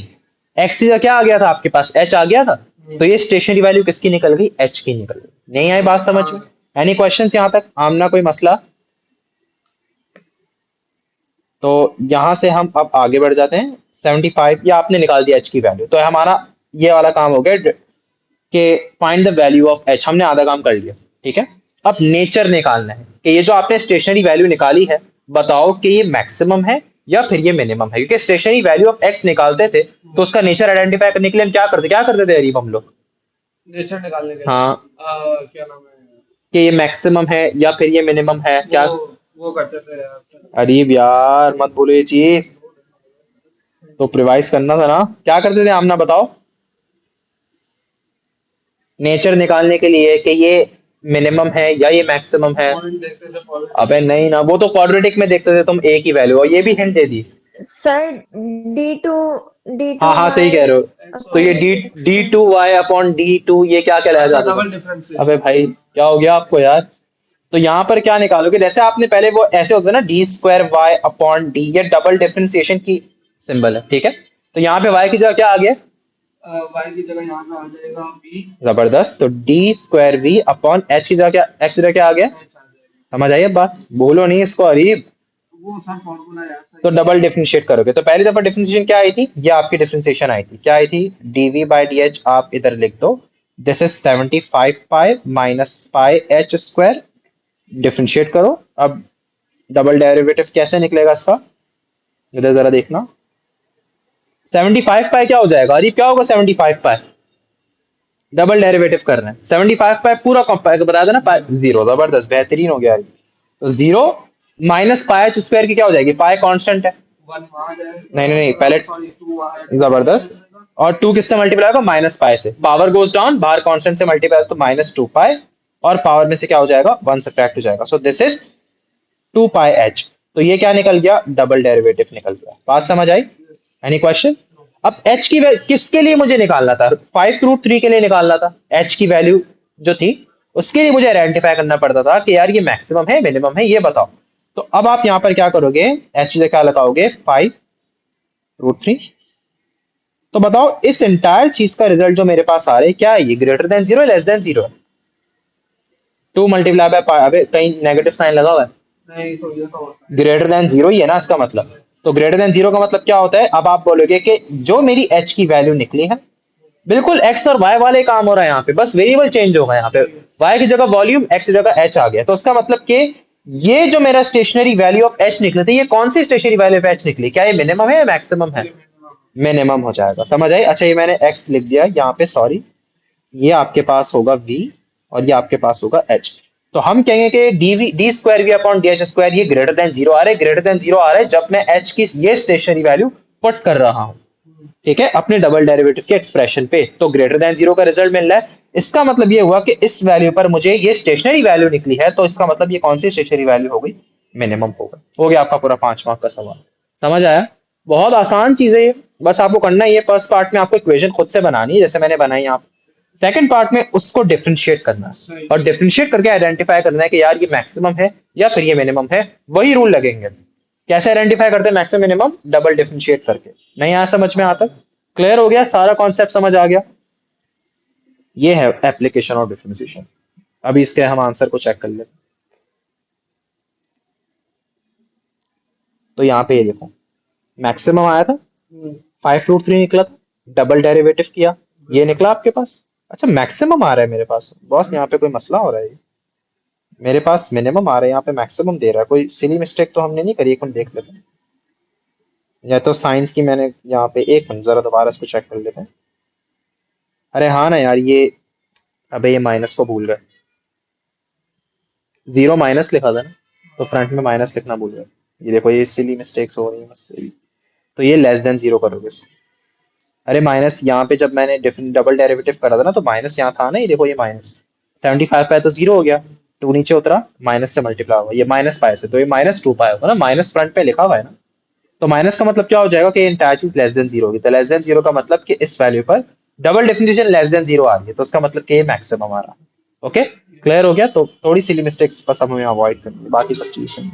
x का क्या आ गया था आपके पास, h आ गया था, तो ये स्टेशनरी वैल्यू किसकी निकल गई, h की निकल गई। नहीं आई बात समझ में? एनी क्वेश्चंस यहाँ तक? आमना कोई मसला? तो यहां से हम अब आगे बढ़ जाते हैं। 75 या आपने निकाल दिया h की वैल्यू, तो हमारा ये वाला काम हो गया कि find the value of h, हमने आधा काम कर लिया, ठीक है। अब नेचर निकालना है कि ये जो आपने स्टेशनरी वैल्यू निकाली है, बताओ कि ये मैक्सिमम है या फिर ये मिनिमम है। क्योंकि स्टेशनरी वैल्यू ऑफ x निकालते थे तो उसका नेचर आइडेंटिफाई करने के लिए हम क्या करते थे अरीब हम लोग? नेचर निकालने के लिए हाँ, क्या नाम है, कि ये मैक्सिमम है या फिर ये मिनिमम है, क्या? वो करते थे यार। अरीब यार मत बोलो ये चीज, तो प्रिवाइज करना था ना। क्या करते थे आमना, बताओ। नेचर निकालने के लिए कि ये मिनिमम है या ये मैक्सिमम है। पॉइंट देखते थे, पॉइंट। अबे नहीं ना, वो तो क्वाड्रेटिक में देखते थे तुम, एक ही वैल्यू, और ये भी हिंट दे दी। सर D2 हाँ हाँ सही कह रहे हो। तो ये d2y अपॉन d2 ये क्या कहलाया ऐसा जाता डबल था? डिफरेंस है। अबे भाई क्या हो गया आपको यार? तो यहाँ पर क्या निकालोगे, जैसे आपने पहले वो ऐसे होता है ना, d2y अपॉन d, ये डबल डिफरेंशिएशन की सिंबल है, ठीक है। तो यहाँ पे y की जगह क्या आ गया, y की जगह यहाँ पे आ जाएगा b, जबरदस्त। तो d2v अपॉन h की जगह क्या, x की जगह क्या आ गया? h आ जाएगा। समझ आई अब बात? बोलो नहीं इसको अरीब। वो सर फॉर्मूला याद था। तो डबल डिफरेंशिएट करोगे, तो पहली दफा डिफरेंशिएशन क्या आई थी, ये आपकी डिफरेंशिएशन आई थी, क्या आई थी, dv बाई डी एच। आप इधर लिख दो, this is 75 pi minus pi h square, differentiate करो। अब डबल डेरिवेटिव कैसे निकलेगा इसका, इधर जरा देखना। 75 पाई क्या हो जाएगा अरीब, क्या होगा 75 पाई, डबल डेरिवेटिव कर रहे हैं, 75 पाई पूरा बता देना, पाई 0, जबरदस्त बेहतरीन हो गया अरीब। तो 0 माइनस पाई एच स्क्वायर की क्या हो जाएगी, पाई कांस्टेंट है, 1 वहाँ जाएगा। नहीं पहले, सॉरी 2 वहाँ जबरदस्त। और 2 किससे मल्टीप्लाई होगा, माइनस पाई से, पावर गोज डाउन, बाहर कांस्टेंट से मल्टीप्लाई तो -2 पाई, और पावर में से क्या हो जाएगा, 1 सब्ट्रैक्ट हो जाएगा। So this is 2 pi H. तो ये क्या निकल गया, डबल डेरिवेटिव निकल गया। बात समझ आई? Any question? अब h की किसके लिए मुझे निकालना था, 5√3 के लिए निकालना था। h की वैल्यू जो थी उसके लिए मुझे आइडेंटिफाई करना पड़ता था कि यार ये मैक्सिमम है मिनिमम है, ये बताओ। तो अब आप यहां पर क्या करोगे, h की क्या लगाओगे, 5√3। तो बताओ इस एंटायर चीज का रिजल्ट जो मेरे पास आ रहा है क्या है, ये ग्रेटर देन 0 लेस देन 0 है? 2 मल्टीप्लाई बाय, अबे कहीं नेगेटिव साइन लगा हुआ है, नहीं तो ये तो होता है। ग्रेटर देन जीरो ही है ना इसका मतलब। तो ग्रेटर देन जीरो का मतलब क्या होता है, अब आप बोलोगे कि जो मेरी एच की वैल्यू निकली है, बिल्कुल एक्स और वाई वाले काम हो रहा है यहाँ पे, बस वेरिएबल चेंज होगा यहाँ पे, वाई की जगह वॉल्यूम, एक्स की जगह एच आ गया। तो इसका मतलब कि ये जो मेरा स्टेशनरी वैल्यू ऑफ एच निकली थी, ये कौन सी स्टेशनरी वैल्यू ऑफ एच निकली, क्या ये मिनिमम है या मैक्सिमम है? ये minimum। मिनिमम हो जाएगा, समझ आई? अच्छा ये मैंने एक्स लिख दिया यहाँ पे, सॉरी, ये आपके पास होगा v और ये आपके पास होगा h। तो हम कहेंगे कि d square v upon d h square ये ग्रेटर देन जीरो आ रहा है, ग्रेटर देन जीरो आ रहा है जब मैं h की ये स्टेशनरी वैल्यू पुट कर रहा हूं, ठीक है, अपने डबल डेरिवेटिव के एक्सप्रेशन पे। तो ग्रेटर देन जीरो का रिजल्ट मिल रहा है, इसका मतलब ये हुआ कि इस वैल्यू पर मुझे ये स्टेशनरी वैल्यू निकली है, तो इसका मतलब ये कौन सी स्टेशनरी वैल्यू हो गई, मिनिमम होगा। हो गया आपका पूरा 5 मार्क का सवाल, समझ आया? बहुत आसान चीज है ये, बस आपको करना है ये फर्स्ट पार्ट में आपको इक्वेशन खुद से बनानी है जैसे मैंने बनाई आप, सेकंड पार्ट में उसको डिफरेंशिएट करना है सही। और डिफरेंशिएट करके आइडेंटिफाई करना है कि यार ये मैक्सिमम है या फिर ये मिनिमम है, वही रूल लगेंगे। कैसे आइडेंटिफाई करते हैं मैक्सिमम मिनिमम, डबल डिफरेंशिएट करके। नहीं आया समझ में? आता क्लियर हो गया, सारा कॉन्सेप्ट समझ आ गया? ये है एप्लीकेशन ऑफ डिफरेंशिएशन। अभी इसके हम आंसर को चेक कर लेते हैं। तो यहाँ पे ये देखो मैक्सिमम आया था, 5√3 निकला था, डबल डेरिवेटिव किया, ये निकला आपके पास। अच्छा मैक्सिमम आ रहा है मेरे पास, बॉस यहाँ पे कोई मसला हो रहा है, मेरे पास मिनिमम आ रहा है, यहाँ पे मैक्सिमम दे रहा है, कोई सिली मिस्टेक तो हमने नहीं करी? एक मिनट देख लेते हैं, या तो साइंस की मैंने यहाँ पे, एक मिनट जरा दोबारा इसको चेक कर लेते हैं। अरे हाँ ना यार ये, अबे ये माइनस को भूल गए, जीरो माइनस लिखा था ना, तो फ्रंट में माइनस लिखना भूल गए। ये देखो ये सिली मिस्टेक्स हो रही है मुझसे भी। तो ये लेस देन जीरो करोगे इसको। अरे माइनस यहाँ पे जब मैंने डबल डेरिवेटिव करा था ना, तो माइनस यहाँ था ना, ये देखो ये माइनस 75 पाए तो जीरो हो गया, टू नीचे उतरा, माइनस से मल्टीप्लाई हुआ, ये माइनस पाए से, तो ये -2 पाए होगा ना, माइनस फ्रंट पे लिखा हुआ है ना, तो माइनस का मतलब क्या हो जाएगा कि इंटायर चीज लेस देन जीरो होगी। तो लेस देन जीरो का मतलब कि इस वैल्यू पर डबल डिफिनिशन लेस देन जीरो आ रही है, तो उसका मतलब कि ये मैक्सिमम आ रहा है। ओके क्लियर हो गया? तो थोड़ी सिली मिस्टेक्स बस हमें अवॉइड करनी है, बाकी सब चीजें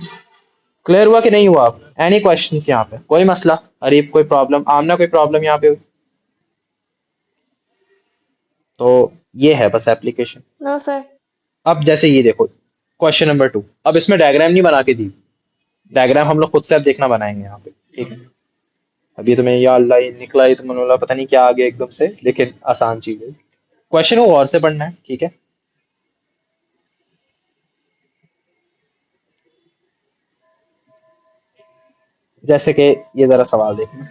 क्लियर हुआ कि नहीं हुआ? आप एनी क्वेश्चंस यहाँ पे, कोई मसला? अरीब कोई प्रॉब्लम, आमना कोई प्रॉब्लम यहाँ पे? तो ये है बस एप्लीकेशन। No sir. अब जैसे ये देखो क्वेश्चन नंबर 2, अब इसमें डायग्राम नहीं बना के दी, डायग्राम हम लोग खुद से अब देखना बनाएंगे यहाँ पे, ठीक है? अभी तो मैं या अल्लाह ये निकला, ये तो मैंने बोला पता नहीं क्या आ गया एकदम से, लेकिन आसान चीज है, क्वेश्चन को गौर से पढ़ना है, ठीक है? जैसे कि ये जरा सवाल देखना,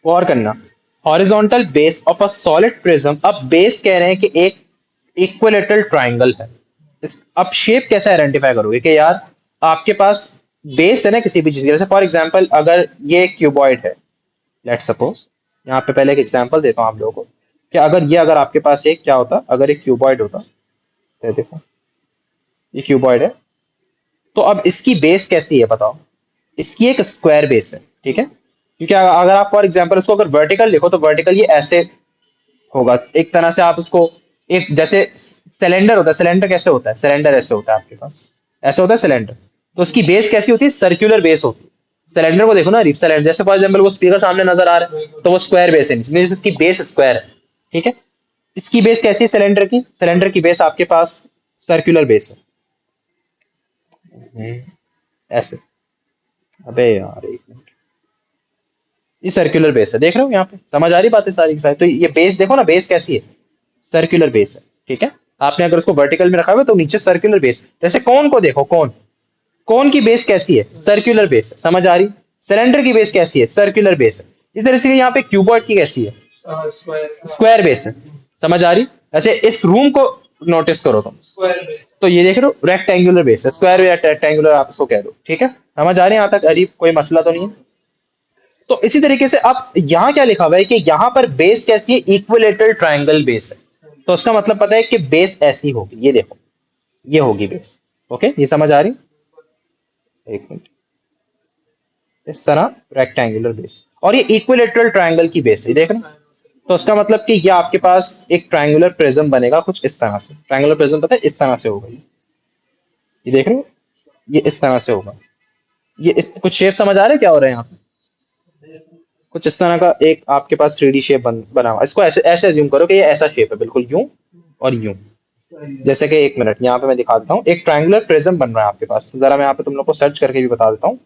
गौर करना, horizontal base of a solid prism, अब बेस कह रहे हैं कि एक इक्विलेटरल ट्राइंगल है। अब शेप कैसे आइडेंटिफाई करोगे कि यार आपके पास बेस है ना किसी भी चीज की, जैसे फॉर एग्जांपल अगर ये क्यूबॉइड है, लेट्स सपोज, यहाँ पे पहले एक एग्जांपल देता हूँ आप लोगों को, कि अगर आपके पास एक क्या होता, अगर एक क्यूबॉइड होता, तो देखो ये क्यूबॉइड है, तो अब इसकी बेस कैसी है बताओ? इसकी एक स्क्वायर बेस है, ठीक है? क्योंकि अगर आप फॉर एग्जांपल इसको अगर वर्टिकल लिखो, तो वर्टिकल ये ऐसे होगा, एक तरह से आप इसको, एक जैसे सिलेंडर होता है, सिलेंडर कैसे होता है, सिलेंडर ऐसे होता है आपके पास, ऐसे होता है सिलेंडर, तो उसकी बेस कैसी होती है, सर्कुलर बेस होती है। सिलेंडर को देखो ना, रिप सिलेंडर, जैसे फॉर एग्जांपल वो स्पीकर सामने नजर आ रहा है, तो वो स्क्वायर बेस है, मींस इसकी बेस स्क्वायर है, ठीक है? इसकी बेस कैसी है सिलेंडर की, सिलेंडर की बेस आपके पास सर्कुलर बेस है, ऐसे। अबे यार एक मिनट, ये सर्कुलर बेस है, देख रहे हो यहाँ पे, समझ आ रही बातें सारी की सारी? तो ये बेस देखो ना, बेस कैसी है, सर्कुलर बेस है, ठीक है? आपने अगर उसको वर्टिकल में रखा हुआ तो नीचे सर्कुलर बेस, जैसे कोन को देखो, कोन, कोन की बेस कैसी है, सर्कुलर बेस है, समझ आ रही? सिलेंडर की बेस कैसी है, सर्कुलर बेस है। इस तरह से यहाँ पे क्यूबॉइड की कैसी है, स्क्वायर स्क्वायर बेस है, समझ आ रही? ऐसे इस रूम को नोटिस करो तुम, स्क्वायर बेस। तो ये देख रहे हो रेक्टेंगुलर बेस है, स्क्वायर या रेक्टेंगुलर आप इसको कह दो, ठीक है? समझ आ रही है यहाँ तक अरीफ, कोई मसला तो नहीं है? तो इसी तरीके से अब यहाँ क्या लिखा हुआ है कि यहाँ पर बेस कैसी है, इक्विलेटरल ट्रायंगल बेस है, तो उसका मतलब पता है कि बेस ऐसी होगी, ये देखो ये होगी बेस। ओके ये समझ आ रही? एक मिनट, इस तरह रेक्टेंगुलर बेस, और ये इक्विलेटरल ट्रायंगल की बेस है, देख रहे हैं? तो उसका मतलब कि ये आपके पास एक ट्रायंगुलर प्रिज्म बनेगा कुछ इस तरह से, ट्रायंगुलर प्रिज्म पता है इस तरह से होगा, ये देख रहे हो, ये इस तरह से होगा, ये इस कुछ शेप समझ आ रहा है क्या हो रहा है यहाँ पे? कुछ इस तरह का एक आपके पास 3D शेप बना हुआ। इसको ऐसे ऐसे अज्यूम करो कि ये ऐसा शेप है, बिल्कुल यूं और यूं। जैसे कि एक मिनट यहाँ पे मैं दिखा देता हूँ, एक ट्रायंगुलर प्रिज्म बन रहा है आपके पास। जरा मैं यहाँ पे तुम लोग को सर्च करके भी बता देता हूँ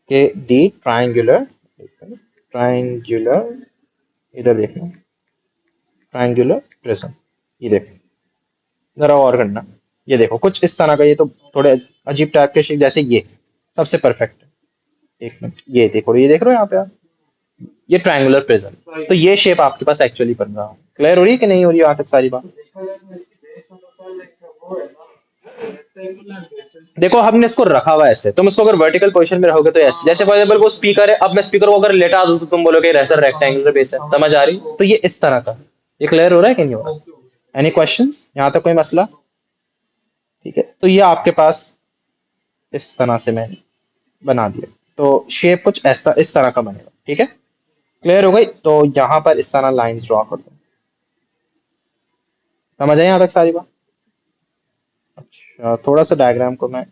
कि दी ट्रायंगुलर, इधर देखना, ट्रायंगुलर प्रिज्म, ये देखो, जरा और करना, ये देखो कुछ इस तरह का। ये तो थोड़े अजीब टाइप के शेप, जैसे ये सबसे परफेक्ट है। एक मिनट, ये देखो, ये देख रहे हो यहाँ पे आप, ये ट्रायंगुलर प्रिज्म। तो ये शेप आपके पास एक्चुअली बन रहा है। क्लियर हो रही है कि नहीं हो रही है यहाँ तक सारी बात? देखो हमने इसको रखा हुआ है ऐसे, तुम इसको अगर वर्टिकल पोजीशन में रहोगे तो ऐसे, जैसे फॉर एग्जाम्पल वो स्पीकर है, अब मैं स्पीकर को अगर लेटा दूं तो तुम बोलोगे ऐसा रेक्टेंगुलर बेस है। समझ आ रही? तो ये इस तरह का। ये क्लियर हो रहा है कि नहीं हो रहा? एनी क्वेश्चंस यहाँ तक, कोई मसला? ठीक है, तो ये आपके पास इस तरह से मैं बना दिया, तो शेप कुछ ऐसा इस तरह का बनेगा। ठीक है, क्लियर हो गई? तो यहाँ पर इस तरह लाइंस ड्रॉ कर दो। समझ आई यहाँ तक सारी बात? अच्छा, थोड़ा सा डायग्राम को मैं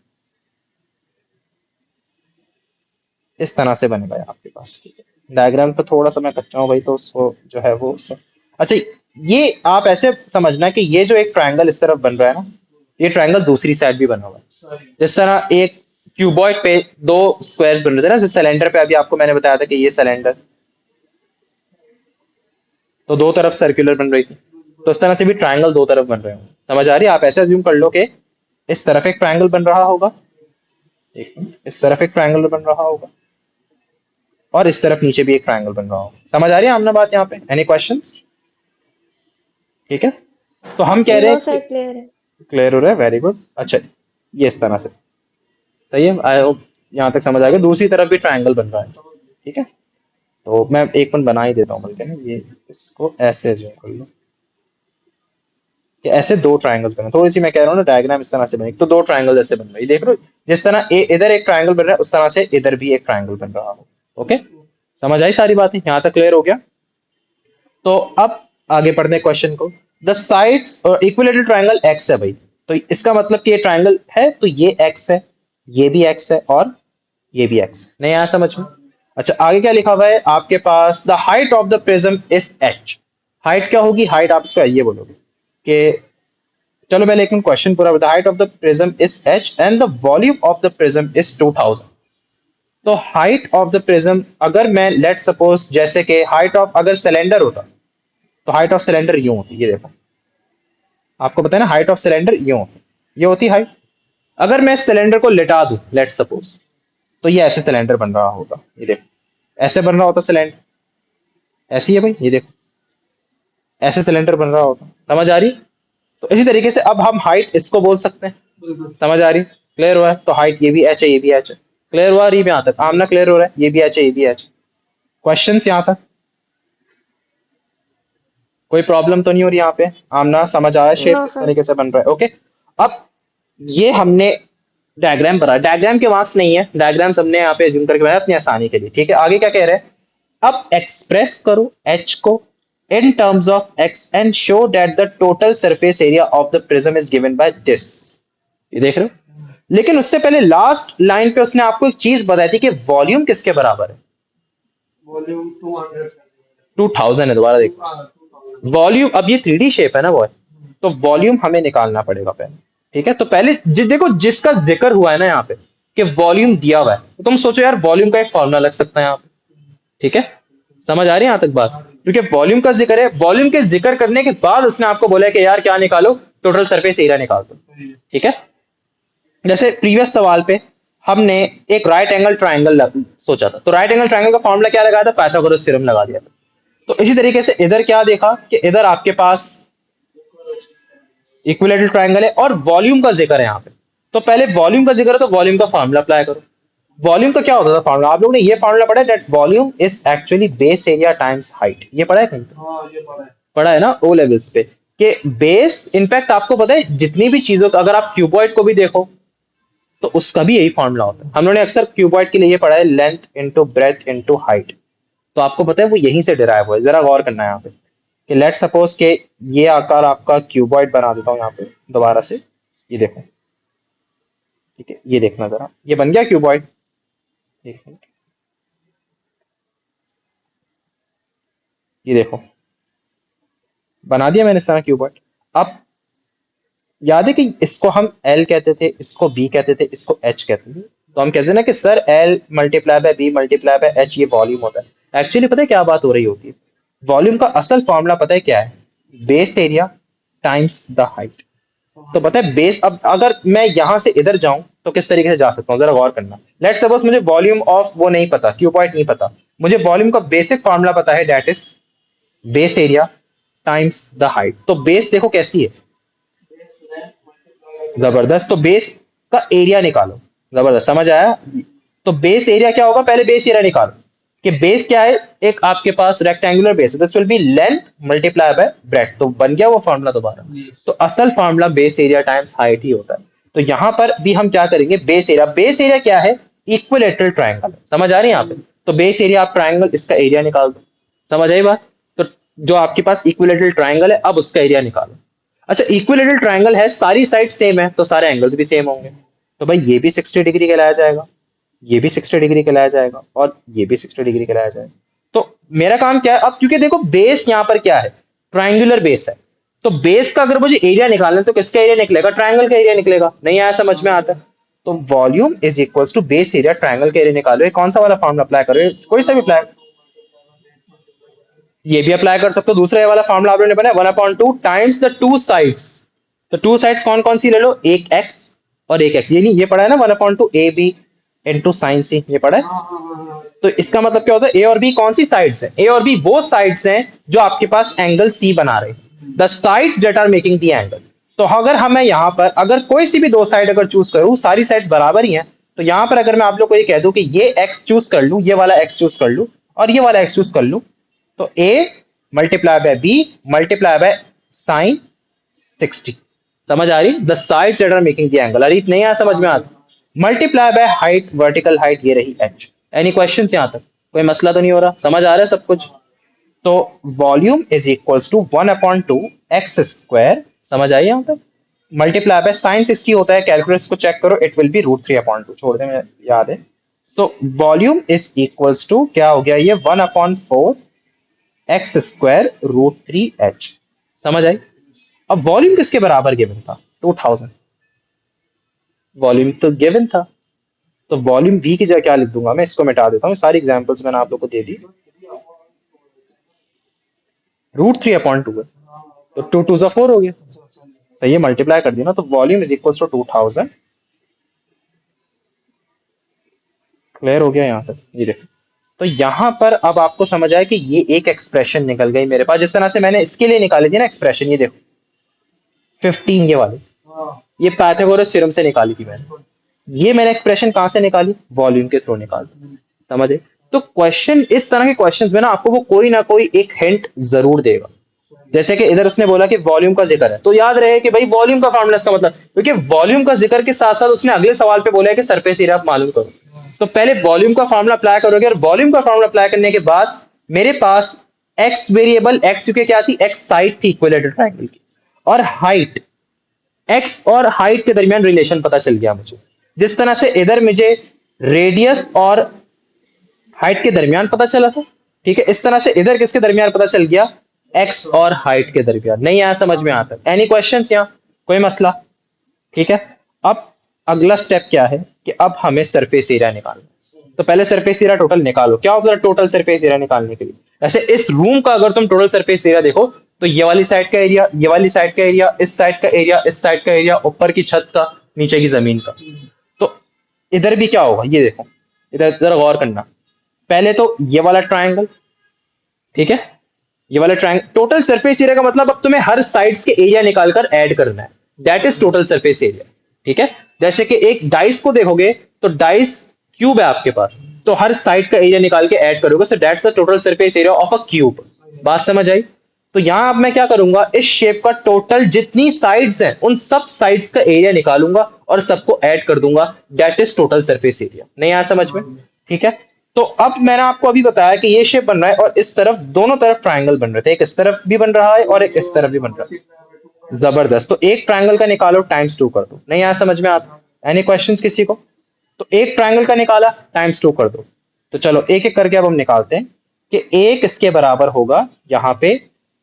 इस तरह से बनेगा ये आपके पास। ठीक है, डायग्राम पे थोड़ा सा मैं कच्चा हूँ भाई, तो उसको जो है वो अच्छा, ये आप ऐसे समझना कि ये जो एक ट्रायंगल इस तरफ बन रहा है ना, ये ट्रायंगल दूसरी साइड भी बना हुआ है। जिस तरह एक क्यूबॉइड पे दो स्क्वायर्स बन रहे थे ना, जैसे सिलेंडर पे अभी आपको मैंने बताया था कि ये सिलेंडर तो दो तरफ सर्कुलर बन रही थी, तो इस तरह से भी ट्रायंगल दो तरफ बन रहे हैं। समझ आ रही है? आप ऐसे अज्यूम कर लो कि इस तरफ एक ट्रायंगल बन रहा होगा, एक मिनट, इस तरफ एक ट्रायंगल बन रहा होगा, और इस तरफ नीचे भी एक ट्रायंगल बन रहा होगा। समझ आ रही है आपने बात यहाँ पे? Any questions? ठीक है, तो हम कह रहे नो हैं कि सर, क्लियर है। क्लियर हो रहा है, वेरी गुड। अच्छा, ये इस तरह से सही है, आई होप यहाँ तक समझ आ गया। दूसरी तरफ भी ट्रायंगल बन रहा है। ठीक है, तो मैं एक मिनट बना ही देता हूँ, बल्कि ना ये इसको ऐसे अज्यूम कर लो कि ऐसे दो ट्रायंगल्स बने। थोड़ी सी मैं कह रहा हूँ ना, डायग्राम इस तरह से बने, तो दो ट्रायंगल ऐसे बन रहे हैं। देख लो, जिस तरह इधर एक ट्रायंगल बन रहा है, उस तरह से इधर भी एक ट्रायंगल बन रहा हो। ओके, समझ आई सारी बातें? यहाँ तक क्लियर हो गया? तो अब आगे पढ़ते हैं क्वेश्चन को। द साइड्स और इक्विलेटरल ट्रायंगल एक्स है भाई, तो इसका मतलब कि ये ट्रायंगल है, तो ये एक्स है, ये भी एक्स है, और ये भी एक्स। नहीं आया समझ में? अच्छा, आगे क्या लिखा हुआ है आपके पास? The height of the prism is h. Height क्या होगी? हाइट आप इसका ये बोलोगे कि, चलो मैं लेकिन क्वेश्चन पूरा बता। Height of the prism is H and the volume of the prism is 2000। तो हाइट ऑफ द प्रिज्म, अगर मैं लेट सपोज, जैसे कि हाइट ऑफ अगर सिलेंडर होता, तो हाइट ऑफ सिलेंडर यूं होती, ये देखो, आपको पता है ना, हाइट ऑफ सिलेंडर यूं होती, ये होती हाइट। अगर मैं सिलेंडर को लिटा दूं लेट सपोज, तो ये ऐसे सिलेंडर बन रहा होगा, ये देखो, ऐसे बन रहा होता सिलेंडर, ऐसी है भाई, ये देखो, ऐसे सिलेंडर बन रहा होता। समझ आ रही? तो इसी तरीके से अब हम हाइट इसको बोल सकते हैं। समझ आ रही? क्लियर हुआ है? तो हाइट ये भी एच है, ये भी एच है। क्लियर हुआ? रही यहाँ तक आमना क्लियर हो रहा है? ये भी एच है, ये भी एच। क्वेश्चन यहाँ तक कोई प्रॉब्लम तो नहीं हो रही यहाँ पे? आमना समझ आया शेप नो किस सर। तरीके से बन रहा है? ओके, अब ये हमने डायग्राम बना, डायग्राम के मार्क्स नहीं है, डायग्राम हमने यहाँ पे जूम करके बनाया अपनी आसानी के लिए। ठीक है, आगे क्या कह रहे हैं? अब एक्सप्रेस करो एच को in terms of x and show that the total surface area of the prism is given by this। ये देख रहे हो? लेकिन उससे पहले लास्ट लाइन पे उसने आपको एक चीज बताई थी कि वॉल्यूम किसके बराबर है? वॉल्यूम 200 2000 है। दोबारा देखो, वॉल्यूम, अब ये 3D शेप है ना बॉय, तो वॉल्यूम हमें निकालना पड़ेगा पहले। ठीक है, तो पहले देखो जिसका जिक्र हुआ है ना यहाँ पे कि वॉल्यूम दिया हुआ है, तो तुम सोचो यार वॉल्यूम का एक फॉर्मूला लग सकता है यहाँ पे। ठीक है, समझ आ रही है यहाँ तक बात? क्योंकि वॉल्यूम का जिक्र है, वॉल्यूम के जिक्र करने के बाद उसने आपको बोला है कि यार क्या निकालो? टोटल सरफेस एरिया निकाल दो। ठीक है, जैसे प्रीवियस सवाल पे हमने एक राइट एंगल ट्राइंगल सोचा था, तो राइट एंगल ट्राइंगल का फॉर्मूला क्या लगाया था? पाइथागोरस थ्योरम लगा दिया था। तो इसी तरीके से इधर क्या देखा कि इधर आपके पास इक्विलेटरल ट्राइंगल है और वॉल्यूम का जिक्र है यहाँ पे। तो पहले वॉल्यूम का जिक्र है, तो वॉल्यूम का फॉर्मूला अप्लाई करो। वॉल्यूम का क्या होता था फॉर्मूला? आप लोगों ने ये फॉर्मूला पढ़ा है, that volume is actually base area times height. ये पढ़ा है कहीं पे? हाँ ये पड़ा है। पढ़ा है ना ओ लेवल्स पे, कि बेस, इनफैक्ट आपको पता है जितनी भी चीजों का, अगर आप क्यूबॉइड को भी देखो तो उसका भी यही फॉर्मूला होता है। हम लोगों ने अक्सर क्यूबॉइड के लिए ये पढ़ा है, length into breadth into height. तो आपको पता है वो यहीं से डिराइव हुआ है। जरा गौर करना है यहाँ पे कि लेट सपोज के ये आकार आपका क्यूबॉइड बना देता हूँ यहाँ पे दोबारा से, ये देखो। ठीक है, ये देखना जरा, ये बन गया क्यूबॉइड। एक मिनट, ये देखो बना दिया मैंने इस तरह क्यूबॉइड। अब याद है कि इसको हम एल कहते थे, इसको बी कहते थे, इसको एच कहते थे। तो हम कहते हैं ना कि sir l multiply by B multiply by h ये वॉल्यूम होता है। एक्चुअली पता है क्या बात हो रही होती है? वॉल्यूम का असल फॉर्मूला पता है क्या है? Base area times the height. तो पता है बेस, अब अगर मैं यहां से इधर जाऊं तो किस तरीके से जा सकता हूं, जरा गौर करना। लेट सपोज मुझे वॉल्यूम ऑफ वो नहीं पता, क्यूबॉइड नहीं पता, मुझे वॉल्यूम का बेसिक फॉर्मूला पता है, that is base area times the height. तो बेस देखो कैसी है, जबरदस्त। तो बेस का एरिया निकालो, जबरदस्त, समझ आया? तो बेस एरिया क्या होगा, पहले बेस एरिया निकालो कि बेस क्या है। एक आपके पास रेक्टेंगुलर बेस है, this will be length multiply by breadth, तो बन गया वो फॉर्मूला दोबारा। तो असल formula base area times height ही होता है। तो यहां पर भी हम क्या करेंगे, बेस एरिया, बेस एरिया क्या है, इक्विलेटरल ट्रायंगल, समझ आ रही है यहाँ पे? तो बेस एरिया आप ट्रायंगल, इसका एरिया निकाल दो, समझ आई बात? तो जो आपके पास इक्विलेटरल ट्रायंगल है, अब उसका एरिया निकालो। अच्छा, इक्विलेटरल ट्रायंगल है, सारी साइड सेम है, तो सारे एंगल्स भी सेम होंगे। तो भाई ये भी 60 डिग्री कहलाया जाएगा, ये भी 60 डिग्री कहलाया जाएगा, और ये भी 60 डिग्री कहलाया जाएगा। तो मेरा काम क्या है अब, क्योंकि देखो बेस यहाँ पर क्या है, ट्रायंगुलर बेस है। तो बेस का अगर मुझे एरिया निकालना है तो किसका एरिया निकलेगा, ट्रायंगल का एरिया निकलेगा। नहीं आया समझ में आता है? तो volume is equal to base area, triangle का एरिया निकालो। ये कौन सा वाला फॉर्मूला अप्लाई करो, कोई सा भी अप्लाई, ये भी अप्लाई कर सकते हो। दूसरा ये वाला फॉर्मूला आपने बनाया 1/2 टाइम्स द टू साइड्स। तो टू साइड्स कौन कौन सी ले लो, एक एक्स और एक एक्स। ये नहीं, ये पढ़ा है ना 1/2 ए बी इंटू साइन सी, ये पढ़ा है। तो इसका मतलब क्या होता है, ए और बी कौन सी साइड्स हैं, ए और बी वो साइड्स हैं जो आपके पास एंगल सी बना रहे हैं, the sides that are making the angle. तो अगर हमें यहाँ पर अगर कोई सी भी दो साइड अगर चूज करूँ, सारी साइड्स बराबर ही हैं, तो यहाँ पर अगर मैं आप लोग को ये कह दूं कि ये एक्स चूज कर लूं, ये वाला एक्स चूज कर लूं और ये वाला एक्स चूज कर लूं, तो A multiply by B multiply by sine 60, समझ आ रही? The sides that are making the angle. अरे नहीं आया समझ में आता? Multiply by height, vertical height, ये रही एच। एनी क्वेश्चंस यहां तक, कोई मसला तो नहीं हो रहा, समझ आ रहा है सब कुछ? तो volume is equals to 1/2 x square, समझ आई यहां तक, मल्टीप्लाई बाय साइन 60 होता है, कैलकुलस को चेक करो, इट विल बी √3/2, छोड़ दे, मुझे याद है। तो वॉल्यूम इज इक्वल्स टू क्या हो गया, ये 1/4 एक्स स्क्वायर √3h, समझ आई? अब वॉल्यूम किसके बराबर गिवन था, 2000, वॉल्यूम तो गिवन था। तो वॉल्यूम v की जगह क्या लिख दूंगा मैं, इसको मिटा देता हूँ, सारी एग्जांपल्स मैंने आप लोग को दे दी। √3/2 है, तो 2 2 4 हो गया, सही है, मल्टीप्लाई कर दिया ना। तो volume is equal to 2000, clear हो गया यहाँ तक? ये देखो, तो यहां पर अब आपको समझ आया कि ये एक एक्सप्रेशन निकल गई मेरे पास, जिस तरह से मैंने इसके लिए निकाली थी ना एक्सप्रेशन, ये देखो 15 ये वाली, ये पाइथागोरस थ्योरम से निकाली थी मैंने। ये मैंने एक्सप्रेशन कहां से निकाली, वॉल्यूम के थ्रू निकाली, समझे? तो क्वेश्चन, इस तरह के क्वेश्चंस में ना आपको वो कोई ना कोई एक हिंट जरूर देगा। जैसे कि इधर उसने बोला कि वॉल्यूम का जिक्र है, तो याद रहे कि भाई वॉल्यूम का फॉर्मूला, इसका मतलब, क्योंकि वॉल्यूम का जिक्र के साथ साथ उसने अगले सवाल पे बोला है कि सरफेस एरिया आप मालूम करो। तो पहले वॉल्यूम का फॉर्मूला अप्लाई करोगे, और वॉल्यूम का फॉर्मूला अप्लाई करने के बाद मेरे पास एक्स वेरिएबल, एक्स क्योंकि क्या थी, एक्स साइड थी इक्विलेटरल ट्रायंगल की, और हाइट, एक्स और हाइट के दरमियान रिलेशन पता चल गया मुझे। जिस तरह से इधर मुझे रेडियस और हाइट के दरमियान पता चला था, ठीक है, इस तरह से इधर किसके दरमियान पता चल गया, एक्स और हाइट के दरमियान। नहीं आया समझ में आता? एनी क्वेश्चंस यहाँ, कोई मसला? ठीक है, अब अगला स्टेप क्या है कि अब हमें सरफेस एरिया निकालना है। तो पहले सरफेस एरिया टोटल निकालो। क्या होता है टोटल सरफेस एरिया निकालने के लिए? ऐसे इस रूम का अगर तुम टोटल सरफेस एरिया देखो, तो ये वाली साइड का एरिया, ये वाली साइड का एरिया, इस साइड का एरिया, इस साइड का एरिया, ऊपर की छत का, नीचे की जमीन का। तो इधर भी क्या होगा, ये देखो, इधर जरा गौर करना। पहले तो ये वाला ट्रायंगल, ठीक है, ये वाला ट्रायंगल, टोटल सरफेस एरिया का मतलब अब तुम्हें हर साइड्स के एरिया निकालकर ऐड करना है, that is total surface area. ठीक है, जैसे कि एक डाइस को देखोगे तो डाइस क्यूब है आपके पास, तो हर साइड का एरिया निकाल के ऐड करोगे, so that's the total surface area of a cube. बात समझ आई? तो यहां अब मैं क्या करूंगा, इस शेप का टोटल जितनी साइड्स हैं उन सब साइड्स का एरिया निकालूंगा और सबको ऐड कर दूंगा, that is total surface area. नहीं आया समझ में? ठीक है, तो अब मैंने आपको अभी बताया कि ये शेप बन रहा है और इस तरफ, दोनों तरफ ट्रायंगल बन रहे थे, एक इस तरफ भी बन रहा है और एक इस तरफ भी बन रहा है। जबरदस्त, तो एक ट्रायंगल का निकालो, टाइम्स 2 कर दो। नहीं आया समझ में आता? एनी क्वेश्चंस किसी को? तो एक ट्रायंगल का निकाला, टाइम्स 2 कर दो। तो चलो एक एक करके अब हम निकालते हैं। कि एक इसके बराबर होगा यहाँ पे,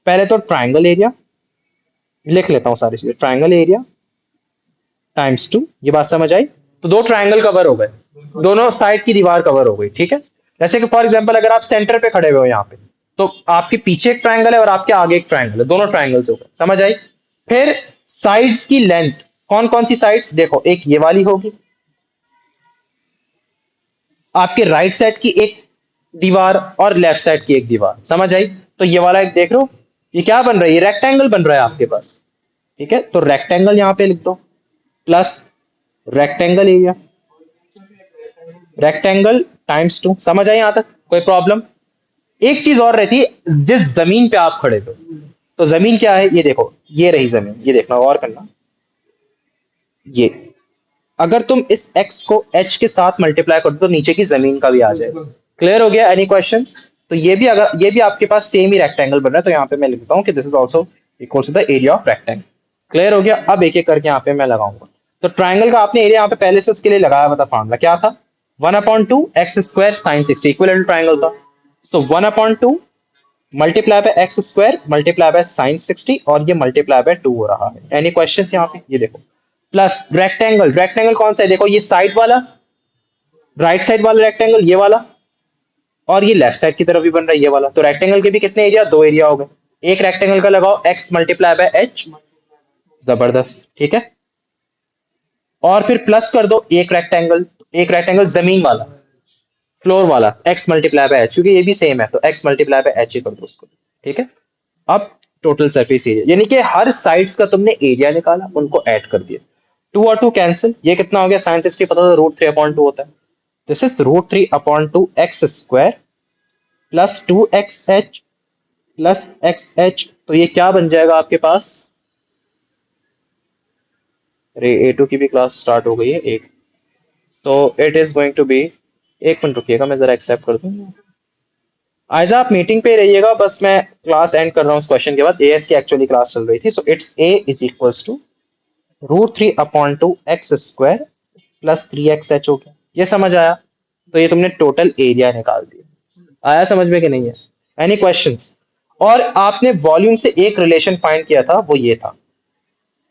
पहले तो ट्राइंगल एरिया लिख लेता हूँ सारी चीजें, ट्राइंगल एरिया टाइम्स 2, ये बात समझ आई? तो दो ट्राइंगल कवर हो गए, दोनों साइड की दीवार कवर हो गई, ठीक है। जैसे कि फॉर एग्जांपल अगर आप सेंटर पे खड़े हुए हो यहाँ पे, तो आपके पीछे एक ट्राइंगल है और आपके आगे एक ट्राइंगल है, दोनों ट्राइंगल्स हो गए, समझ आई? फिर साइड्स की लेंथ, कौन कौन सी साइड्स, देखो एक ये वाली होगी, आपके राइट साइड की एक दीवार और लेफ्ट साइड की एक दीवार, समझ आई? तो ये वाला एक देख रहे हो, ये क्या बन रहा है, ये रेक्टेंगल बन रहा है आपके पास, ठीक है। तो रेक्टेंगल यहां पे लिख दो plus rectangle area, rectangle times 2, समझ आई यहां तक? कोई प्रॉब्लम? एक चीज और रहती है, जिस जमीन पे आप खड़े हो, तो जमीन क्या है, ये देखो, ये रही जमीन, ये देखना और करना, ये अगर तुम इस x को h के साथ मल्टीप्लाई कर दो तो नीचे की जमीन का भी आ जाएगा। क्लियर हो गया? Any questions? तो ये भी, अगर ये भी आपके पास सेम ही रेक्टेंगल बन रहा है, तो यहाँ पे मैं लिखता हूँ कि this is also equal to the area of rectangle. Clear हो गया? अब एक एक करके यहाँ पे मैं लगाऊंगा। तो ट्राइंगल का आपने एरिया यहाँ पे पहले से उसके लिए लगाया हुआ था, फॉर्मूला क्या था, 1/2 x square sine 60, equivalent triangle था। तो 1/2 multiply by x square multiply by sine 60, और ये मल्टीप्लाई बाय 2 हो रहा है। एनी क्वेश्चंस यहाँ पे? ये देखो, प्लस रेक्टेंगल, रेक्टेंगल कौन सा है, देखो ये साइड वाला, राइट साइड वाला रेक्टेंगल ये वाला, और ये लेफ्ट साइड की तरफ भी बन रहा है ये वाला। तो रेक्टेंगल के भी कितने एरिया, दो एरिया हो गए। एक रेक्टेंगल का लगाओ x मल्टीप्लाई बाय h, जबरदस्त, ठीक है। और फिर प्लस कर दो एक रेक्टेंगल जमीन वाला, फ्लोर वाला, x मल्टीप्लाई बाय h, क्योंकि ये भी सेम है, तो x मल्टीप्लाई बाय h ही कर दो उसको, ठीक है। अब टोटल सरफेस एरिया, यानी कि हर साइड्स का तुमने एरिया निकाला, उनको ऐड कर दिया, 2 और 2 कैंसिल, ये कितना हो गया, साइन 60 पता था √3/2 होता है, this is √3/2 x square plus 2xh plus xh। तो ये क्या बन जाएगा आपके पास, अरे A2 की भी क्लास स्टार्ट हो गई है एक, तो it is going to be, एक मिनट रुकिएगा मैं जरा एक्सेप्ट कर दूंगा। आयजा आप मीटिंग पे रहिएगा, बस मैं क्लास एंड कर रहा हूँ इस क्वेश्चन के बाद। एएस की एक्चुअली क्लास चल रही थी, so it's a is equals to √3/2 x square plus 3xh हो गया, ये समझ आया? तो ये तुमने टोटल एरिया निकाल दिया, आया समझ में कि नहीं है? Any questions? और आपने वॉल्यूम से एक रिलेशन फाइंड किया था, वो ये था,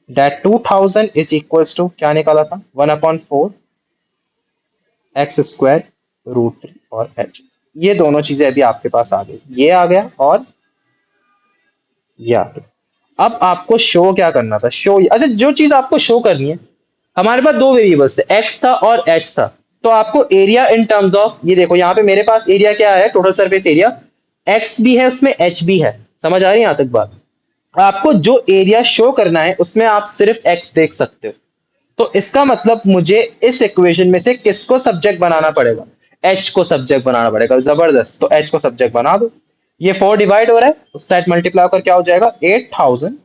दैट 2000 इज इक्वल्स टू, क्या निकाला था, 1/4 x स्क्वायर √3 और h। ये दोनों चीजें अभी आपके पास आ गई, ये आ गया और ये आ गया। अब आपको शो क्या करना था, शो, अच्छा जो चीज आपको शो करनी है, हमारे पास दो वेरिएबल्स थे, x था और h था, तो आपको एरिया इन टर्म्स ऑफ, ये देखो यहाँ पे मेरे पास एरिया क्या है, टोटल सरफेस एरिया, x भी है उसमें, h भी है, समझ आ रही है यहाँ तक बात? आपको जो एरिया शो करना है उसमें आप सिर्फ x देख सकते हो, तो इसका मतलब मुझे इस इक्वेशन में से किसको सब्जेक्ट बनाना पड़ेगा, h को सब्जेक्ट बनाना पड़ेगा, जबरदस्त। तो h को सब्जेक्ट बना दो, ये 4 डिवाइड हो रहा है, उस साइड मल्टीप्लाई होकर क्या हो जाएगा, 8000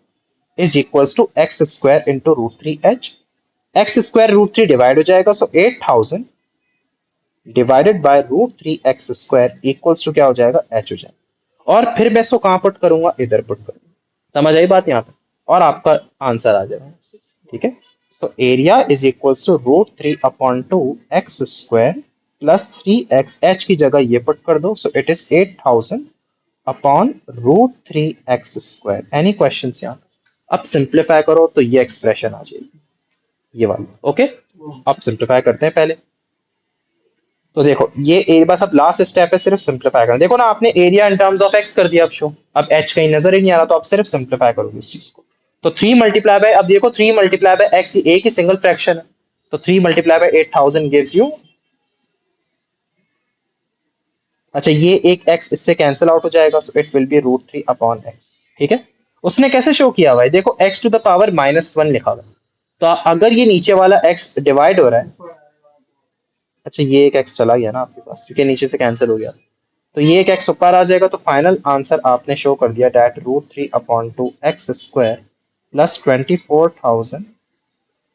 is equals to x square into √3h, x square √3 divide हो जाएगा, so 8000 divided by √3x square equals to क्या हो जाएगा, h हो जाएगा। और फिर मैं इसको कहां पुट करूंगा, इधर पुट करूंगा, समझ आई बात यहाँ पे? और आपका आंसर आ जाएगा, ठीक है। तो area is equals to √3/2 x square plus 3x, h की जगह ये पुट कर दो, so it is 8000 upon √3x square. Any questions यहाँ? अब सिंप्लीफाई करो तो ये एक्सप्रेशन आ जाएगी, ये वाली, ओके। अब सिंप्लीफाई करते हैं पहले, तो देखो ये एरिया, बस अब लास्ट स्टेप है सिर्फ सिंप्लीफाई करना। देखो ना, आपने area in terms of x कर दिया, अब शो, अब h कहीं नजर ही नहीं आ रहा, तो आप सिर्फ सिंप्लीफाई करोगे इस चीज को। तो 3 मल्टीप्लाई बाय, अब देखो 3 मल्टीप्लाई बाय x, एक ही सिंगल फ्रैक्शन है, तो 3 मल्टीप्लाई बाय 8000 गिव्स यू, अच्छा ये एक x इससे कैंसिल आउट हो जाएगा, so it will be √3/x, ठीक है। उसने कैसे शो किया हुआ है, देखो x टू द पावर -1 लिखा हुआ है, तो अगर ये नीचे वाला x डिवाइड हो रहा है, अच्छा ये एक x चला गया ना आपके पास, क्योंकि नीचे से कैंसिल हो गया, तो ये एक x ऊपर आ जाएगा, तो फाइनल आंसर आपने शो कर दिया, that √3/2 x square plus 24000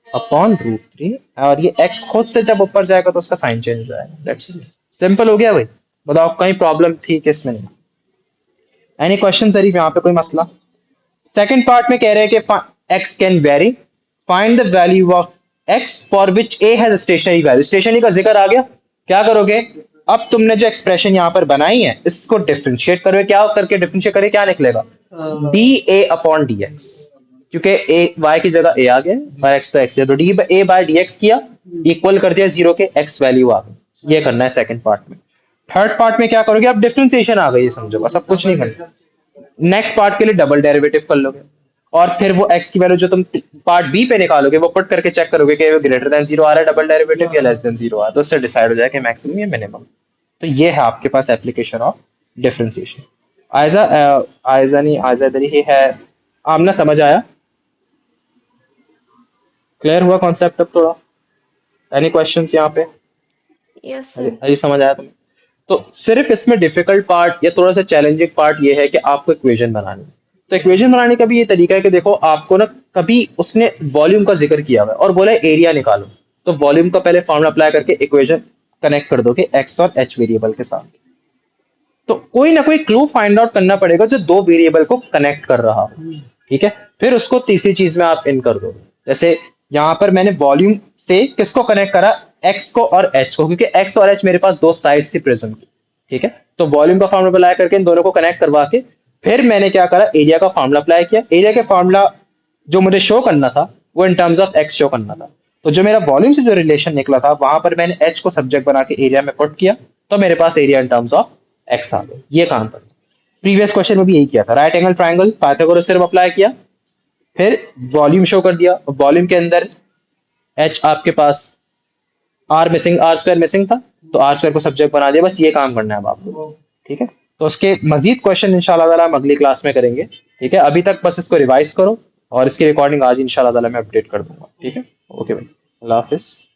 upon √3, और ये x खुद से जब ऊपर जाएगा तो उसका साइन चेंज हो जाएगा, दैट्स इट, सिंपल हो गया भाई। बताओ कहीं प्रॉब्लम थी कि इसमें नहीं? एनी क्वेश्चन सर यहाँ पे कोई मसला? सेकंड पार्ट में कह रहे हैं कि x can vary, find the value of x for which a has stationary value, stationary का जिक्र आ गया, क्या करोगे, अब तुमने जो एक्सप्रेशन यहाँ पर बनाई है इसको डिफरेंशिएट करो, क्या करके डिफरेंशिएट करें, क्या निकलेगा D A upon D x, क्योंकि ए वाई की जगह ए आ गया, वाई एक्स तो एक्स है, तो d a by d x किया, इक्वल कर दिया जीरो के, एक्स वैल्यू आ गई। ये करना है सेकंड पार्ट में। थर्ड पार्ट में क्या करोगे, अब डिफरेंशिएशन आ गई है, समझो बस, अब कुछ नहीं करना। नेक्स्ट पार्ट के लिए डबल डेरिवेटिव कर लोगे, और फिर वो एक्स की वैल्यू जो तुम पार्ट बी पे निकालोगे वो पुट करके चेक करोगे कि ग्रेटर देन जीरो आ रहा है डबल डेरिवेटिव या लेस देन जीरो आ रहा है, तो उससे डिसाइड हो जाएगा कि मैक्सिमम या मिनिमम। तो ये है आपके पास application of differentiation. Aiza Aiza नहीं, आयजा इधर ही है। आमना समझ आया, क्लियर हुआ कॉन्सेप्ट अब थोड़ा? एनी क्वेश्चंस यहाँ पे? Yes sir. अभी समझ आया तुम्हें? तो सिर्फ इसमें डिफिकल्ट पार्ट या थोड़ा सा चैलेंजिंग पार्ट ये है कि आपको इक्वेशन बनानी है। तो इक्वेशन बनाने का भी ये तरीका है कि देखो आपको ना, कभी उसने वॉल्यूम का जिक्र किया हुआ है और बोला एरिया निकालो, तो वॉल्यूम का पहले फॉर्मूला अप्लाई करके इक्वेशन कनेक्ट कर दोगे एक्स और एच वेरिएबल के साथ। तो कोई ना कोई क्लू फाइंड आउट करना पड़ेगा जो दो वेरिएबल को कनेक्ट कर रहा हो, ठीक है? फिर उसको तीसरी चीज में आप इन कर दो। जैसे यहाँ पर मैंने वॉल्यूम से किसको कनेक्ट करा, एक्स को और एच को, क्योंकि एक्स और एच मेरे पास दो साइड्स थी प्रिज्म की, ठीक है? तो वॉल्यूम का फार्मूला अप्लाई करके इन दोनों को कनेक्ट करवा के फिर मैंने क्या करा, एरिया का फार्मूला अप्लाई किया। एरिया के फार्मूला जो मुझे शो करना था वो इन टर्म्स ऑफ एक्स शो करना था, तो जो मेरा वॉल्यूम से जो रिलेशन निकला था वहां पर मैंने एच को सब्जेक्ट बना के एरिया में पुट किया, तो मेरे पास area in terms of X आ गया। ये काम था, प्रीवियस क्वेश्चन में भी यही किया था। Right angle triangle Pythagoras theorem apply किया, फिर वॉल्यूम शो कर दिया। वॉल्यूम के अंदर एच आपके पास R missing, R square missing था, तो आर स्क्वायर को सब्जेक्ट बना दिया। बस ये काम करना है अब आपको, ठीक है? तो उसके मजीद क्वेश्चन इंशाल्लाह ताला हम अगली क्लास में करेंगे, ठीक है? अभी तक बस इसको रिवाइज करो, और इसकी रिकॉर्डिंग आज इंशाल्लाह ताला मैं अपडेट कर दूंगा, ठीक है? ओके भाई, अल्लाह हाफिज।